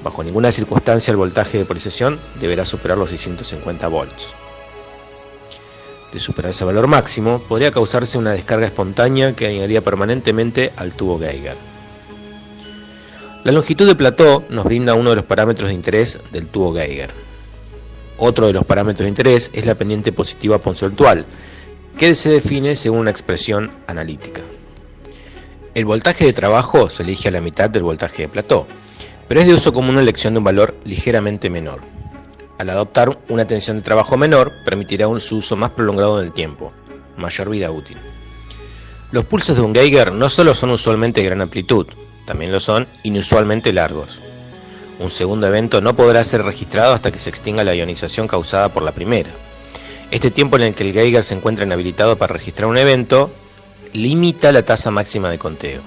Bajo ninguna circunstancia el voltaje de polarización deberá superar los 650 volts. De superar ese valor máximo, podría causarse una descarga espontánea que dañaría permanentemente al tubo Geiger. La longitud de plató nos brinda uno de los parámetros de interés del tubo Geiger. Otro de los parámetros de interés es la pendiente positiva porcentual, que se define según una expresión analítica. El voltaje de trabajo se elige a la mitad del voltaje de plató, pero es de uso común la elección de un valor ligeramente menor. Al adoptar una tensión de trabajo menor, permitirá su uso más prolongado en el tiempo, mayor vida útil. Los pulsos de un Geiger no solo son usualmente de gran amplitud, también lo son inusualmente largos. Un segundo evento no podrá ser registrado hasta que se extinga la ionización causada por la primera. Este tiempo en el que el Geiger se encuentra inhabilitado para registrar un evento, limita la tasa máxima de conteo.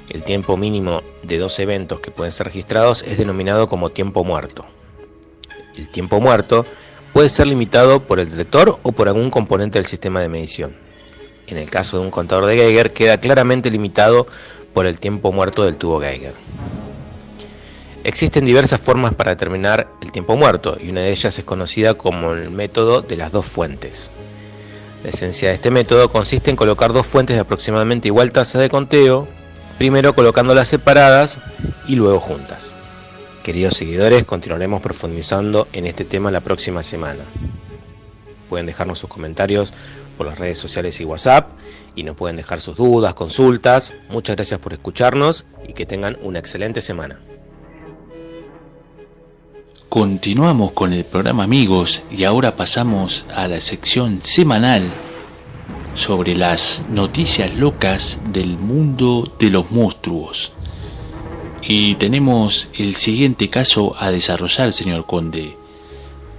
El tiempo mínimo de 2 eventos que pueden ser registrados es denominado como tiempo muerto. El tiempo muerto puede ser limitado por el detector o por algún componente del sistema de medición. En el caso de un contador de Geiger queda claramente limitado por el tiempo muerto del tubo Geiger. Existen diversas formas para determinar el tiempo muerto y una de ellas es conocida como el método de las dos fuentes. La esencia de este método consiste en colocar dos fuentes de aproximadamente igual tasa de conteo, primero colocándolas separadas y luego juntas. Queridos seguidores, continuaremos profundizando en este tema la próxima semana. Pueden dejarnos sus comentarios por las redes sociales y WhatsApp y nos pueden dejar sus dudas, consultas. Muchas gracias por escucharnos y que tengan una excelente semana. Continuamos con el programa, amigos, y ahora pasamos a la sección semanal sobre las noticias locas del mundo de los monstruos. Y tenemos el siguiente caso a desarrollar, señor Conde.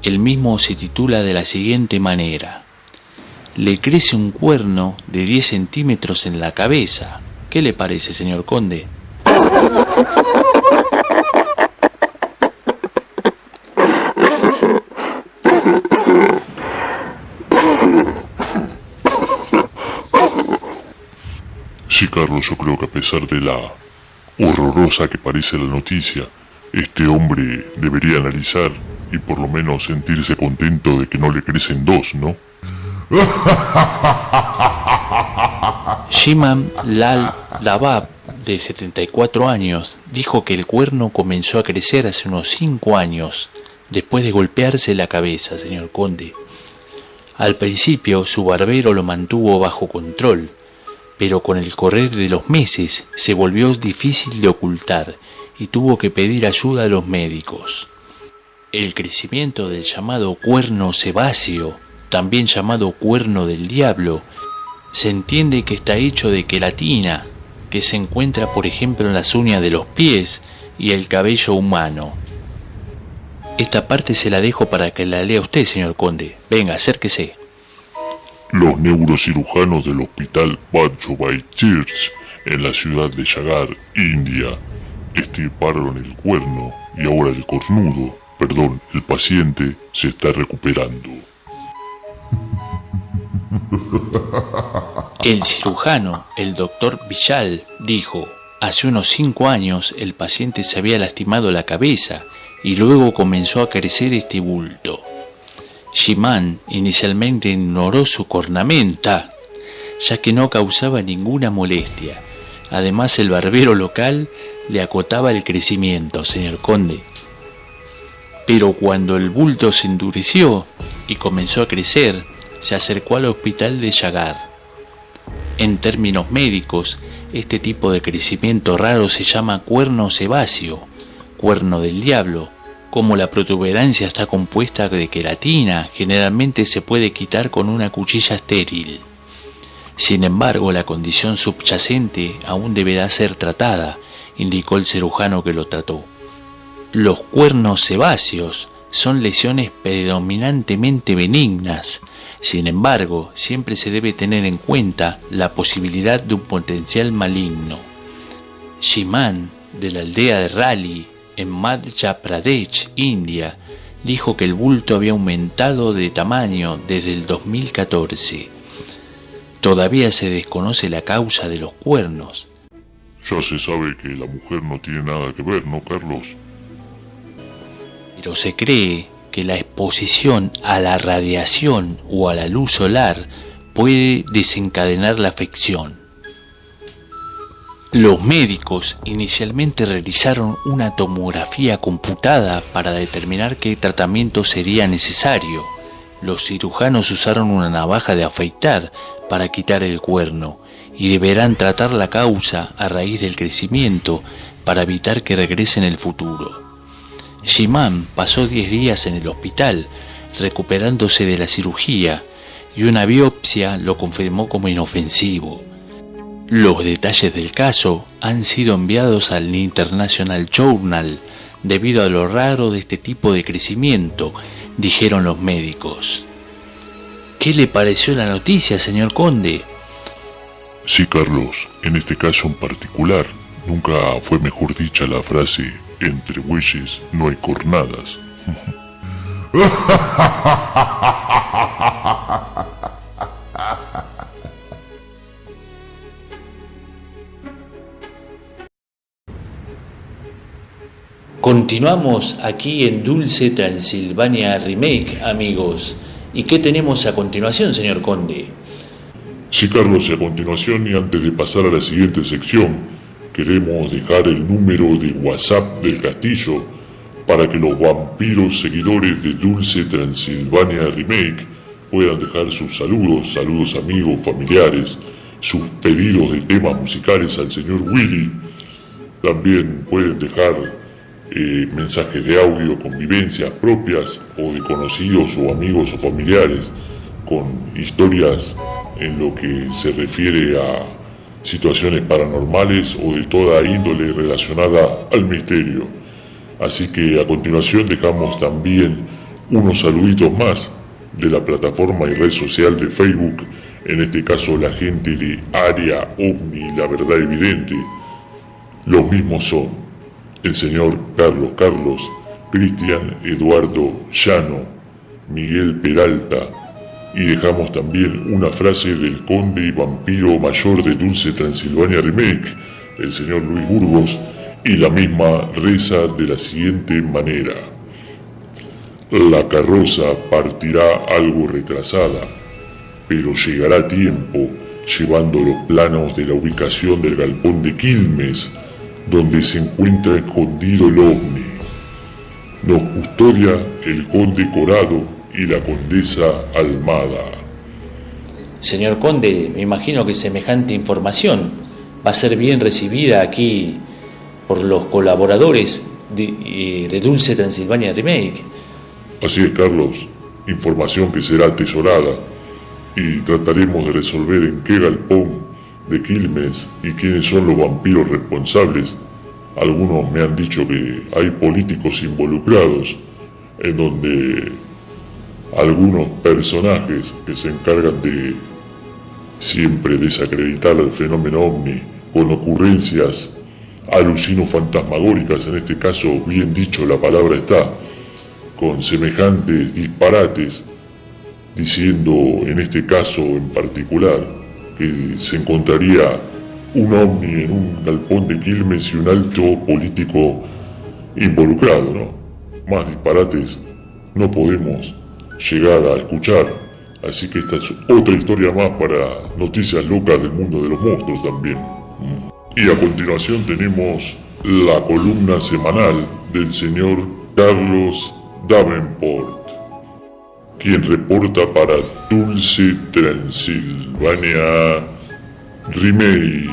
El mismo se titula de la siguiente manera: le crece un cuerno de 10 centímetros en la cabeza. ¿Qué le parece, señor Conde? Sí, Carlos, yo creo que a pesar de la horrorosa que parece la noticia, este hombre debería analizar y por lo menos sentirse contento de que no le crecen dos, ¿no? Shiman Lal Labab, de 74 años, dijo que el cuerno comenzó a crecer hace unos 5 años, después de golpearse la cabeza, señor Conde. Al principio su barbero lo mantuvo bajo control, pero con el correr de los meses se volvió difícil de ocultar y tuvo que pedir ayuda a los médicos. El crecimiento del llamado cuerno sebáceo, también llamado cuerno del diablo, se entiende que está hecho de queratina, que se encuentra por ejemplo en las uñas de los pies y el cabello humano. Esta parte se la dejo para que la lea usted, señor Conde. Venga, acérquese. Los neurocirujanos del hospital Bajobhai Church en la ciudad de Yagar, India, extirparon el cuerno y ahora el paciente se está recuperando. El cirujano, el doctor Vishal, dijo: hace unos 5 años el paciente se había lastimado la cabeza y luego comenzó a crecer este bulto. Shiman inicialmente ignoró su cornamenta, ya que no causaba ninguna molestia. Además, el barbero local le acotaba el crecimiento, señor conde. Pero cuando el bulto se endureció y comenzó a crecer, se acercó al hospital de Yagar. En términos médicos, este tipo de crecimiento raro se llama cuerno sebáceo, cuerno del diablo. Como la protuberancia está compuesta de queratina, generalmente se puede quitar con una cuchilla estéril. Sin embargo, la condición subyacente aún deberá ser tratada, indicó el cirujano que lo trató. Los cuernos sebáceos son lesiones predominantemente benignas. Sin embargo, siempre se debe tener en cuenta la posibilidad de un potencial maligno. Shiman, de la aldea de Raleigh, en Madhya Pradesh, India, dijo que el bulto había aumentado de tamaño desde el 2014. Todavía se desconoce la causa de los cuernos. Ya se sabe que la mujer no tiene nada que ver, ¿no, Carlos? Pero se cree que la exposición a la radiación o a la luz solar puede desencadenar la afección. Los médicos inicialmente realizaron una tomografía computada para determinar qué tratamiento sería necesario. Los cirujanos usaron una navaja de afeitar para quitar el cuerno y deberán tratar la causa a raíz del crecimiento para evitar que regrese en el futuro. Shiman pasó 10 días en el hospital recuperándose de la cirugía y una biopsia lo confirmó como inofensivo. Los detalles del caso han sido enviados al International Journal debido a lo raro de este tipo de crecimiento, dijeron los médicos. ¿Qué le pareció la noticia, señor conde? Sí, Carlos, en este caso en particular, nunca fue mejor dicha la frase: entre bueyes no hay cornadas. Continuamos aquí en Dulce Transilvania Remake, amigos. ¿Y qué tenemos a continuación, señor conde? Sí, Carlos, y a continuación, y antes de pasar a la siguiente sección, queremos dejar el número de WhatsApp del castillo para que los vampiros seguidores de Dulce Transilvania Remake puedan dejar sus saludos amigos, familiares, sus pedidos de temas musicales al señor Willy. También pueden dejar mensajes de audio con vivencias propias o de conocidos o amigos o familiares con historias en lo que se refiere a situaciones paranormales o de toda índole relacionada al misterio. Así que a continuación dejamos también unos saluditos más de la plataforma y red social de Facebook, en este caso la gente de Área OVNI, la verdad evidente. Los mismos son el señor Carlos, Cristian Eduardo Llano, Miguel Peralta, y dejamos también una frase del conde y vampiro mayor de Dulce Transilvania Remake, el señor Luis Burgos, y la misma reza de la siguiente manera: la carroza partirá algo retrasada, pero llegará a tiempo, llevando los planos de la ubicación del galpón de Quilmes, donde se encuentra escondido el ovni. Nos custodia el conde Corado y la condesa Almada. Señor conde, me imagino que semejante información va a ser bien recibida aquí por los colaboradores de Dulce Transilvania Remake. Así es, Carlos, información que será atesorada y trataremos de resolver en qué galpón de Quilmes y quiénes son los vampiros responsables. Algunos me han dicho que hay políticos involucrados, en donde algunos personajes que se encargan de siempre desacreditar al fenómeno ovni con ocurrencias alucino-fantasmagóricas, en este caso, bien dicho, la palabra está, con semejantes disparates, diciendo en este caso en particular que se encontraría un ovni en un galpón de Quilmes y un alto político involucrado, ¿no? Más disparates no podemos llegar a escuchar, así que esta es otra historia más para noticias locas del mundo de los monstruos también. Y a continuación tenemos la columna semanal del señor Carlos Davenport, quien reporta para Dulce Transilvania Remake.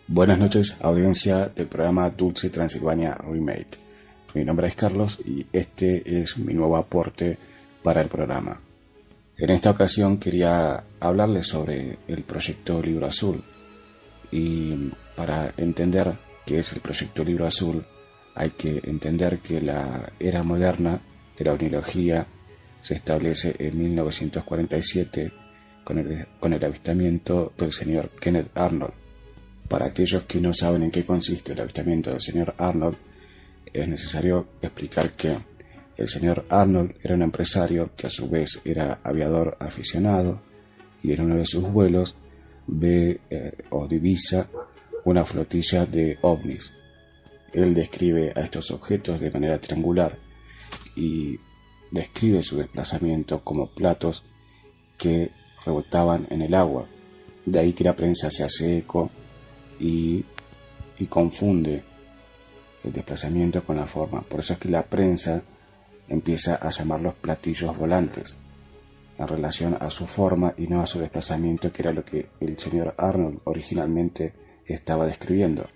Buenas noches, audiencia del programa Dulce Transilvania Remake. Mi nombre es Carlos y este es mi nuevo aporte para el programa. En esta ocasión quería hablarles sobre el proyecto Libro Azul. Y para entender qué es el proyecto Libro Azul, hay que entender que la era moderna de la ovniología se establece en 1947 con el avistamiento del señor Kenneth Arnold. Para aquellos que no saben en qué consiste el avistamiento del señor Arnold, es necesario explicar que el señor Arnold era un empresario que a su vez era aviador aficionado y en uno de sus vuelos ve o divisa una flotilla de ovnis. Él describe a estos objetos de manera triangular y describe su desplazamiento como platos que rebotaban en el agua. De ahí que la prensa se hace eco y confunde el desplazamiento con la forma. Por eso es que la prensa empieza a llamarlos platillos volantes en relación a su forma y no a su desplazamiento, que era lo que el señor Arnold originalmente estaba describiendo.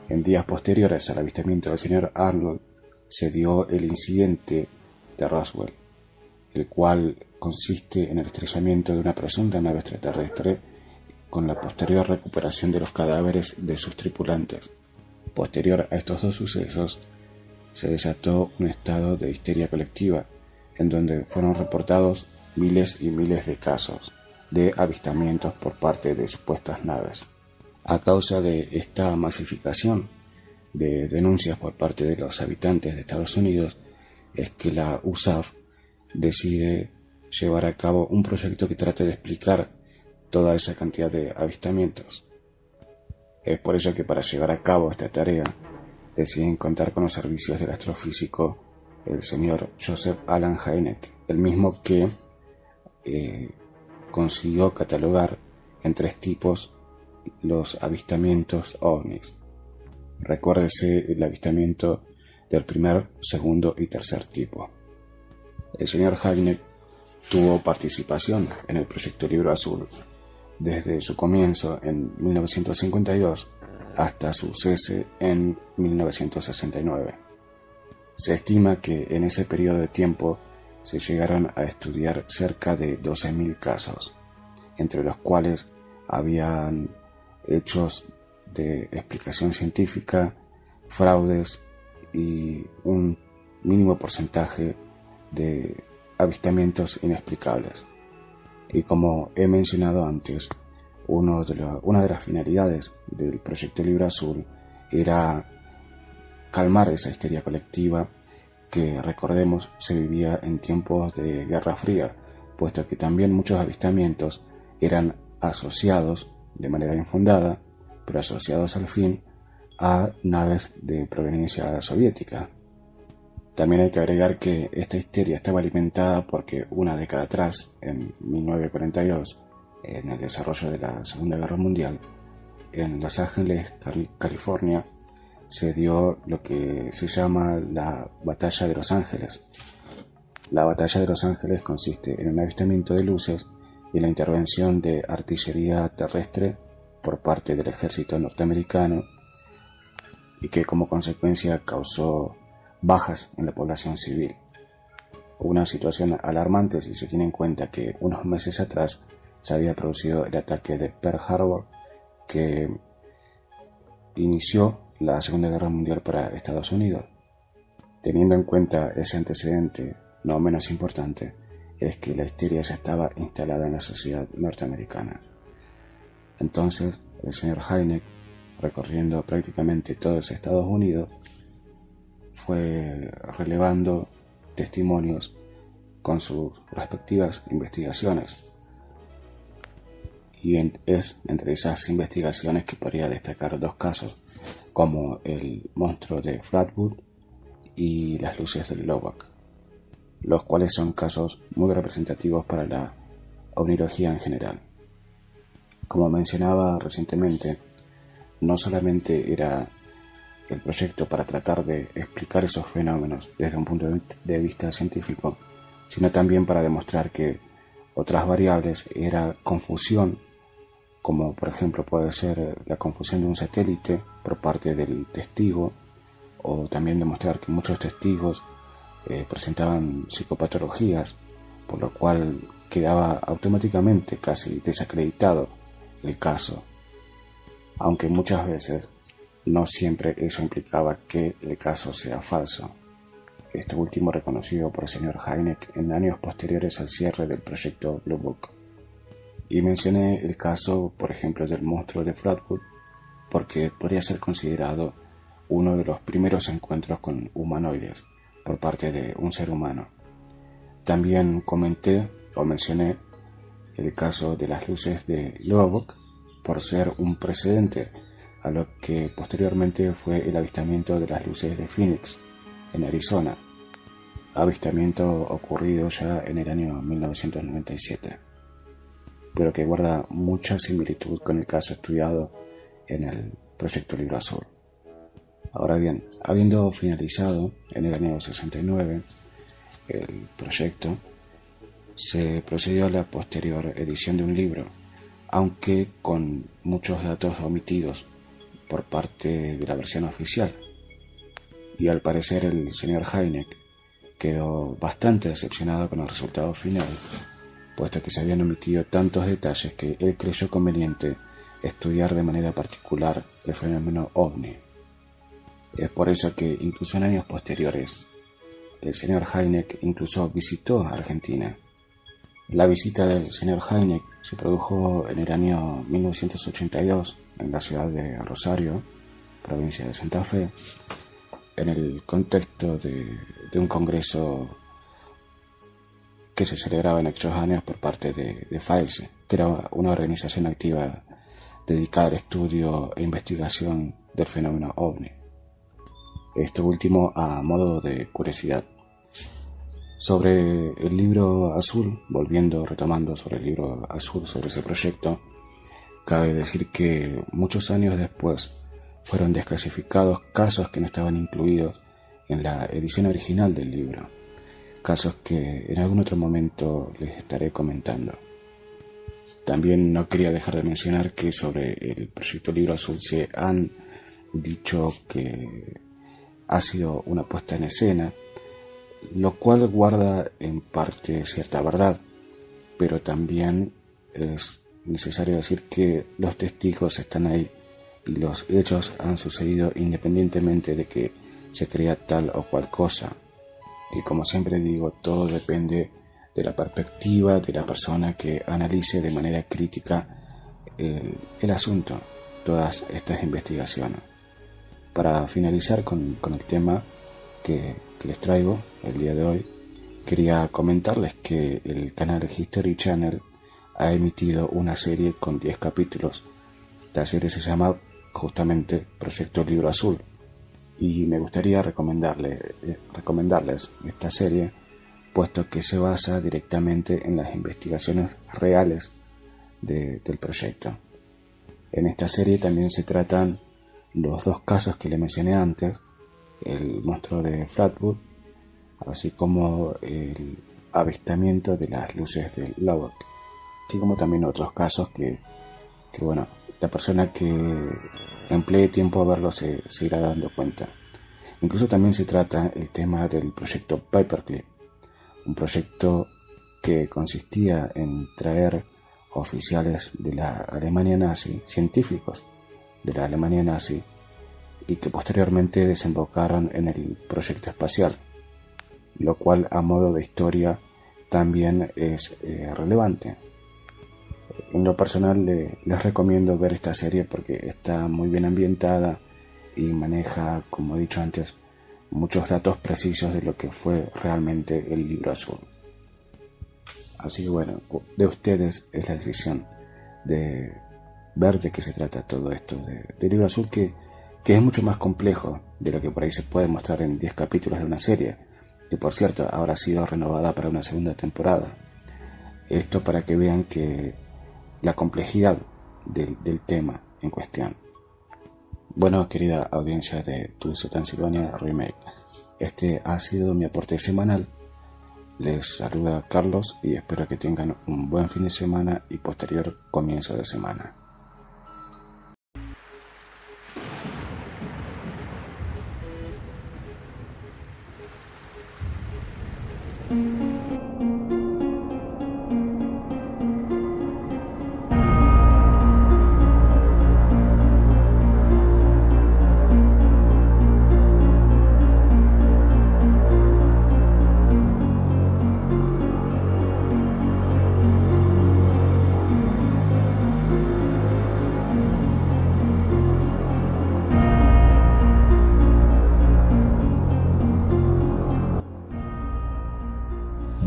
En días posteriores al avistamiento del señor Arnold se dio el incidente de Roswell, el cual consiste en el estrellamiento de una presunta nave extraterrestre con la posterior recuperación de los cadáveres de sus tripulantes. Posterior a estos dos sucesos, se desató un estado de histeria colectiva, en donde fueron reportados miles y miles de casos de avistamientos por parte de supuestas naves. A causa de esta masificación de denuncias por parte de los habitantes de Estados Unidos, es que la USAF decide llevar a cabo un proyecto que trate de explicar toda esa cantidad de avistamientos. Es por ello que para llevar a cabo esta tarea deciden contar con los servicios del astrofísico el señor Joseph Allen Hynek, el mismo que consiguió catalogar en 3 tipos los avistamientos ovnis. Recuérdese el avistamiento del primer, segundo y tercer tipo. El señor Hynek tuvo participación en el proyecto Libro Azul desde su comienzo en 1952 hasta su cese en 1969. Se estima que en ese periodo de tiempo se llegaron a estudiar cerca de 12.000 casos, entre los cuales habían hechos de explicación científica, fraudes y un mínimo porcentaje de avistamientos inexplicables. Y como he mencionado antes, una de las finalidades del proyecto Libro Azul era calmar esa histeria colectiva que, recordemos, se vivía en tiempos de Guerra Fría, puesto que también muchos avistamientos eran asociados de manera infundada, pero asociados al fin a naves de proveniencia soviética. También hay que agregar que esta histeria estaba alimentada porque una década atrás, en 1942, en el desarrollo de la Segunda Guerra Mundial, en Los Ángeles, California, se dio lo que se llama la Batalla de Los Ángeles. La Batalla de Los Ángeles consiste en un avistamiento de luces y la intervención de artillería terrestre por parte del ejército norteamericano, y que como consecuencia causó bajas en la población civil. Una situación alarmante si se tiene en cuenta que unos meses atrás se había producido el ataque de Pearl Harbor, que inició la Segunda Guerra Mundial para Estados Unidos. Teniendo en cuenta ese antecedente, no menos importante, es que la histeria ya estaba instalada en la sociedad norteamericana. Entonces, el señor Hynek, recorriendo prácticamente todos los Estados Unidos, fue relevando testimonios con sus respectivas investigaciones. Y es entre esas investigaciones que podría destacar dos casos, como el monstruo de Flatwood y las luces del Lubbock, los cuales son casos muy representativos para la ovnilogía en general. Como mencionaba recientemente, no solamente era el proyecto para tratar de explicar esos fenómenos desde un punto de vista científico, sino también para demostrar que otras variables era confusión, como por ejemplo puede ser la confusión de un satélite por parte del testigo, o también demostrar que muchos testigos presentaban psicopatologías, por lo cual quedaba automáticamente casi desacreditado el caso, aunque muchas veces no siempre eso implicaba que el caso sea falso. Esto último reconocido por el señor Hynek en años posteriores al cierre del proyecto Blue Book. Y mencioné el caso, por ejemplo, del monstruo de Flatwood, porque podría ser considerado uno de los primeros encuentros con humanoides por parte de un ser humano. También comenté o mencioné el caso de las luces de Lubbock por ser un precedente a lo que posteriormente fue el avistamiento de las luces de Phoenix en Arizona, avistamiento ocurrido ya en el año 1997, pero que guarda mucha similitud con el caso estudiado en el proyecto Libro Azul. Ahora bien, habiendo finalizado en el año 69 el proyecto, se procedió a la posterior edición de un libro, aunque con muchos datos omitidos por parte de la versión oficial. Y al parecer el señor Hynek quedó bastante decepcionado con el resultado final, puesto que se habían omitido tantos detalles que él creyó conveniente estudiar de manera particular el fenómeno ovni. Es por eso que incluso en años posteriores el señor Hynek incluso visitó Argentina. La visita del señor Hynek se produjo en el año 1982 en la ciudad de Rosario, provincia de Santa Fe, en el contexto de un congreso que se celebraba en aquellos años por parte de FAESE, que era una organización activa dedicada al estudio e investigación del fenómeno ovni. Esto último a modo de curiosidad. Sobre el libro azul, retomando sobre el libro azul, sobre ese proyecto, cabe decir que muchos años después fueron desclasificados casos que no estaban incluidos en la edición original del libro, casos que en algún otro momento les estaré comentando. También no quería dejar de mencionar que sobre el proyecto Libro Azul se han dicho que ha sido una puesta en escena, lo cual guarda en parte cierta verdad, pero también es necesario decir que los testigos están ahí y los hechos han sucedido independientemente de que se crea tal o cual cosa. Y como siempre digo, todo depende de la perspectiva de la persona que analice de manera crítica el asunto, todas estas investigaciones. Para finalizar con el tema que les traigo el día de hoy, quería comentarles que el canal History Channel ha emitido una serie con 10 capítulos. La serie se llama justamente Proyecto Libro Azul, y me gustaría recomendarles esta serie, puesto que se basa directamente en las investigaciones reales del proyecto. En esta serie también se tratan los dos casos que le mencioné antes, el monstruo de Flatwood, así como el avistamiento de las luces del Lubbock, así como también otros casos que bueno, la persona que emplee tiempo a verlo se irá dando cuenta. Incluso también se trata el tema del proyecto Paperclip, un proyecto que consistía en traer oficiales de la Alemania nazi, científicos de la Alemania nazi, y que posteriormente desembocaron en el proyecto espacial, lo cual a modo de historia también es relevante. En lo personal les recomiendo ver esta serie porque está muy bien ambientada y maneja, como he dicho antes, muchos datos precisos de lo que fue realmente el Libro Azul. Así que bueno, de ustedes es la decisión de ver de qué se trata todo esto del Libro Azul, que es mucho más complejo de lo que por ahí se puede mostrar en 10 capítulos de una serie, que por cierto ahora ha sido renovada para una segunda temporada. Esto para que vean que la complejidad del tema en cuestión. Bueno, querida audiencia de Dulce Transilvania Remake, este ha sido mi aporte semanal. Les saluda Carlos y espero que tengan un buen fin de semana y posterior comienzo de semana.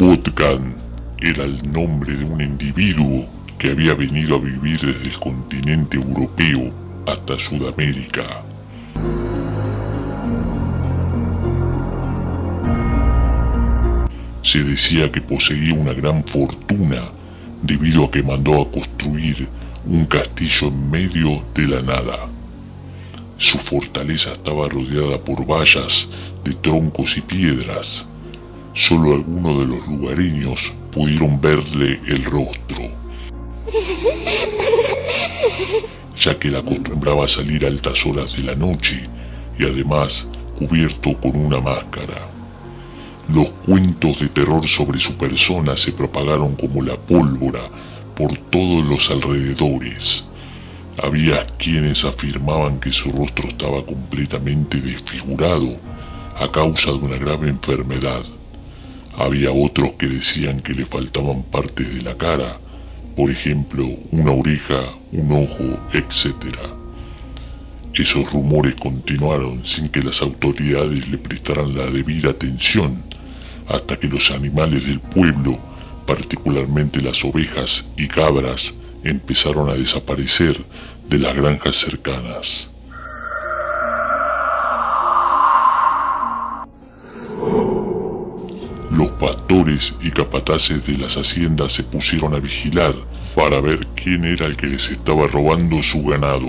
Botkan era el nombre de un individuo que había venido a vivir desde el continente europeo hasta Sudamérica. Se decía que poseía una gran fortuna debido a que mandó a construir un castillo en medio de la nada. Su fortaleza estaba rodeada por vallas de troncos y piedras. Solo algunos de los lugareños pudieron verle el rostro, ya que él acostumbraba a salir a altas horas de la noche y además cubierto con una máscara. Los cuentos de terror sobre su persona se propagaron como la pólvora por todos los alrededores. Había quienes afirmaban que su rostro estaba completamente desfigurado a causa de una grave enfermedad. Había otros que decían que le faltaban partes de la cara, por ejemplo, una oreja, un ojo, etc. Esos rumores continuaron sin que las autoridades le prestaran la debida atención, hasta que los animales del pueblo, particularmente las ovejas y cabras, empezaron a desaparecer de las granjas cercanas. Los pastores y capataces de las haciendas se pusieron a vigilar para ver quién era el que les estaba robando su ganado.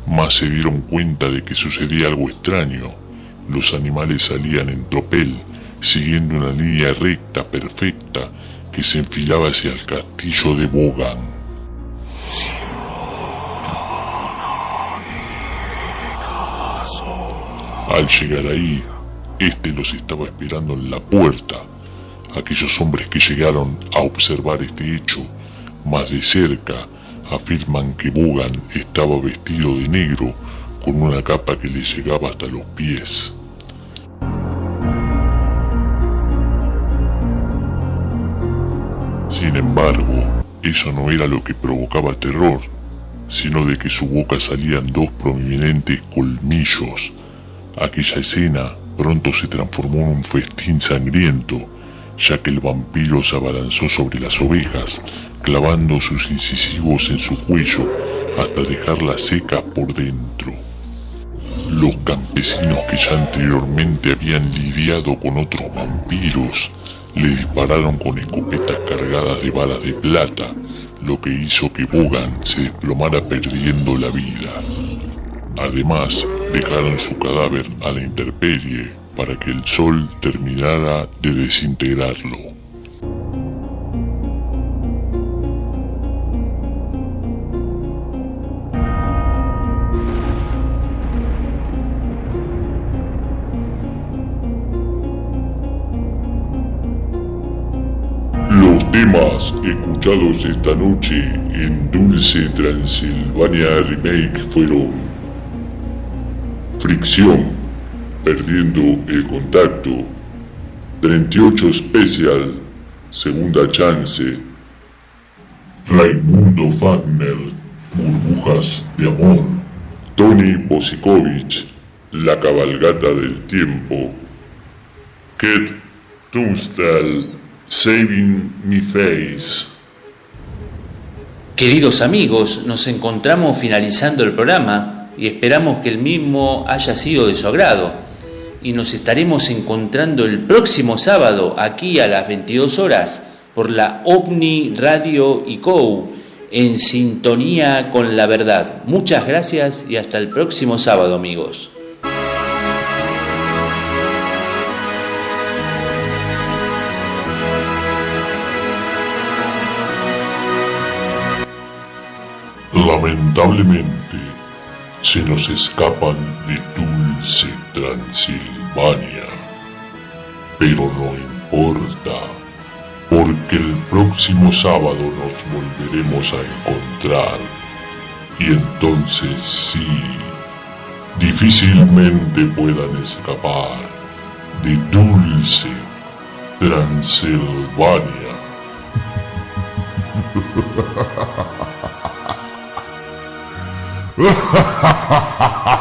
Mas se dieron cuenta de que sucedía algo extraño. Los animales salían en tropel, siguiendo una línea recta perfecta que se enfilaba hacia el castillo de Bogan. Al llegar ahí, este los estaba esperando en la puerta. Aquellos hombres que llegaron a observar este hecho más de cerca afirman que Bogan estaba vestido de negro con una capa que le llegaba hasta los pies. Sin embargo, eso no era lo que provocaba terror, sino de que su boca salían dos prominentes colmillos. Aquella escena pronto se transformó en un festín sangriento, ya que el vampiro se abalanzó sobre las ovejas, clavando sus incisivos en su cuello hasta dejarla seca por dentro. Los campesinos que ya anteriormente habían lidiado con otros vampiros le dispararon con escopetas cargadas de balas de plata, lo que hizo que Bogan se desplomara perdiendo la vida. Además, dejaron su cadáver a la intemperie para que el sol terminara de desintegrarlo. Los temas escuchados esta noche en Dulce Transilvania Remake fueron Fricción, perdiendo el contacto. 38 Special, segunda chance. Raimundo Wagner, burbujas de amor. Tony Bosikovich, la cabalgata del tiempo. Kate Tunstall, Saving Me Face. Queridos amigos, nos encontramos finalizando el programa y esperamos que el mismo haya sido de su agrado. Y nos estaremos encontrando el próximo sábado aquí a las 22 horas por la OVNI Radio ICO en sintonía con la verdad. Muchas gracias y hasta el próximo sábado, amigos. Lamentablemente, se nos escapan de Dulce Transilvania, pero no importa, porque el próximo sábado nos volveremos a encontrar, y entonces sí, difícilmente puedan escapar de Dulce Transilvania. Ha ha ha ha ha!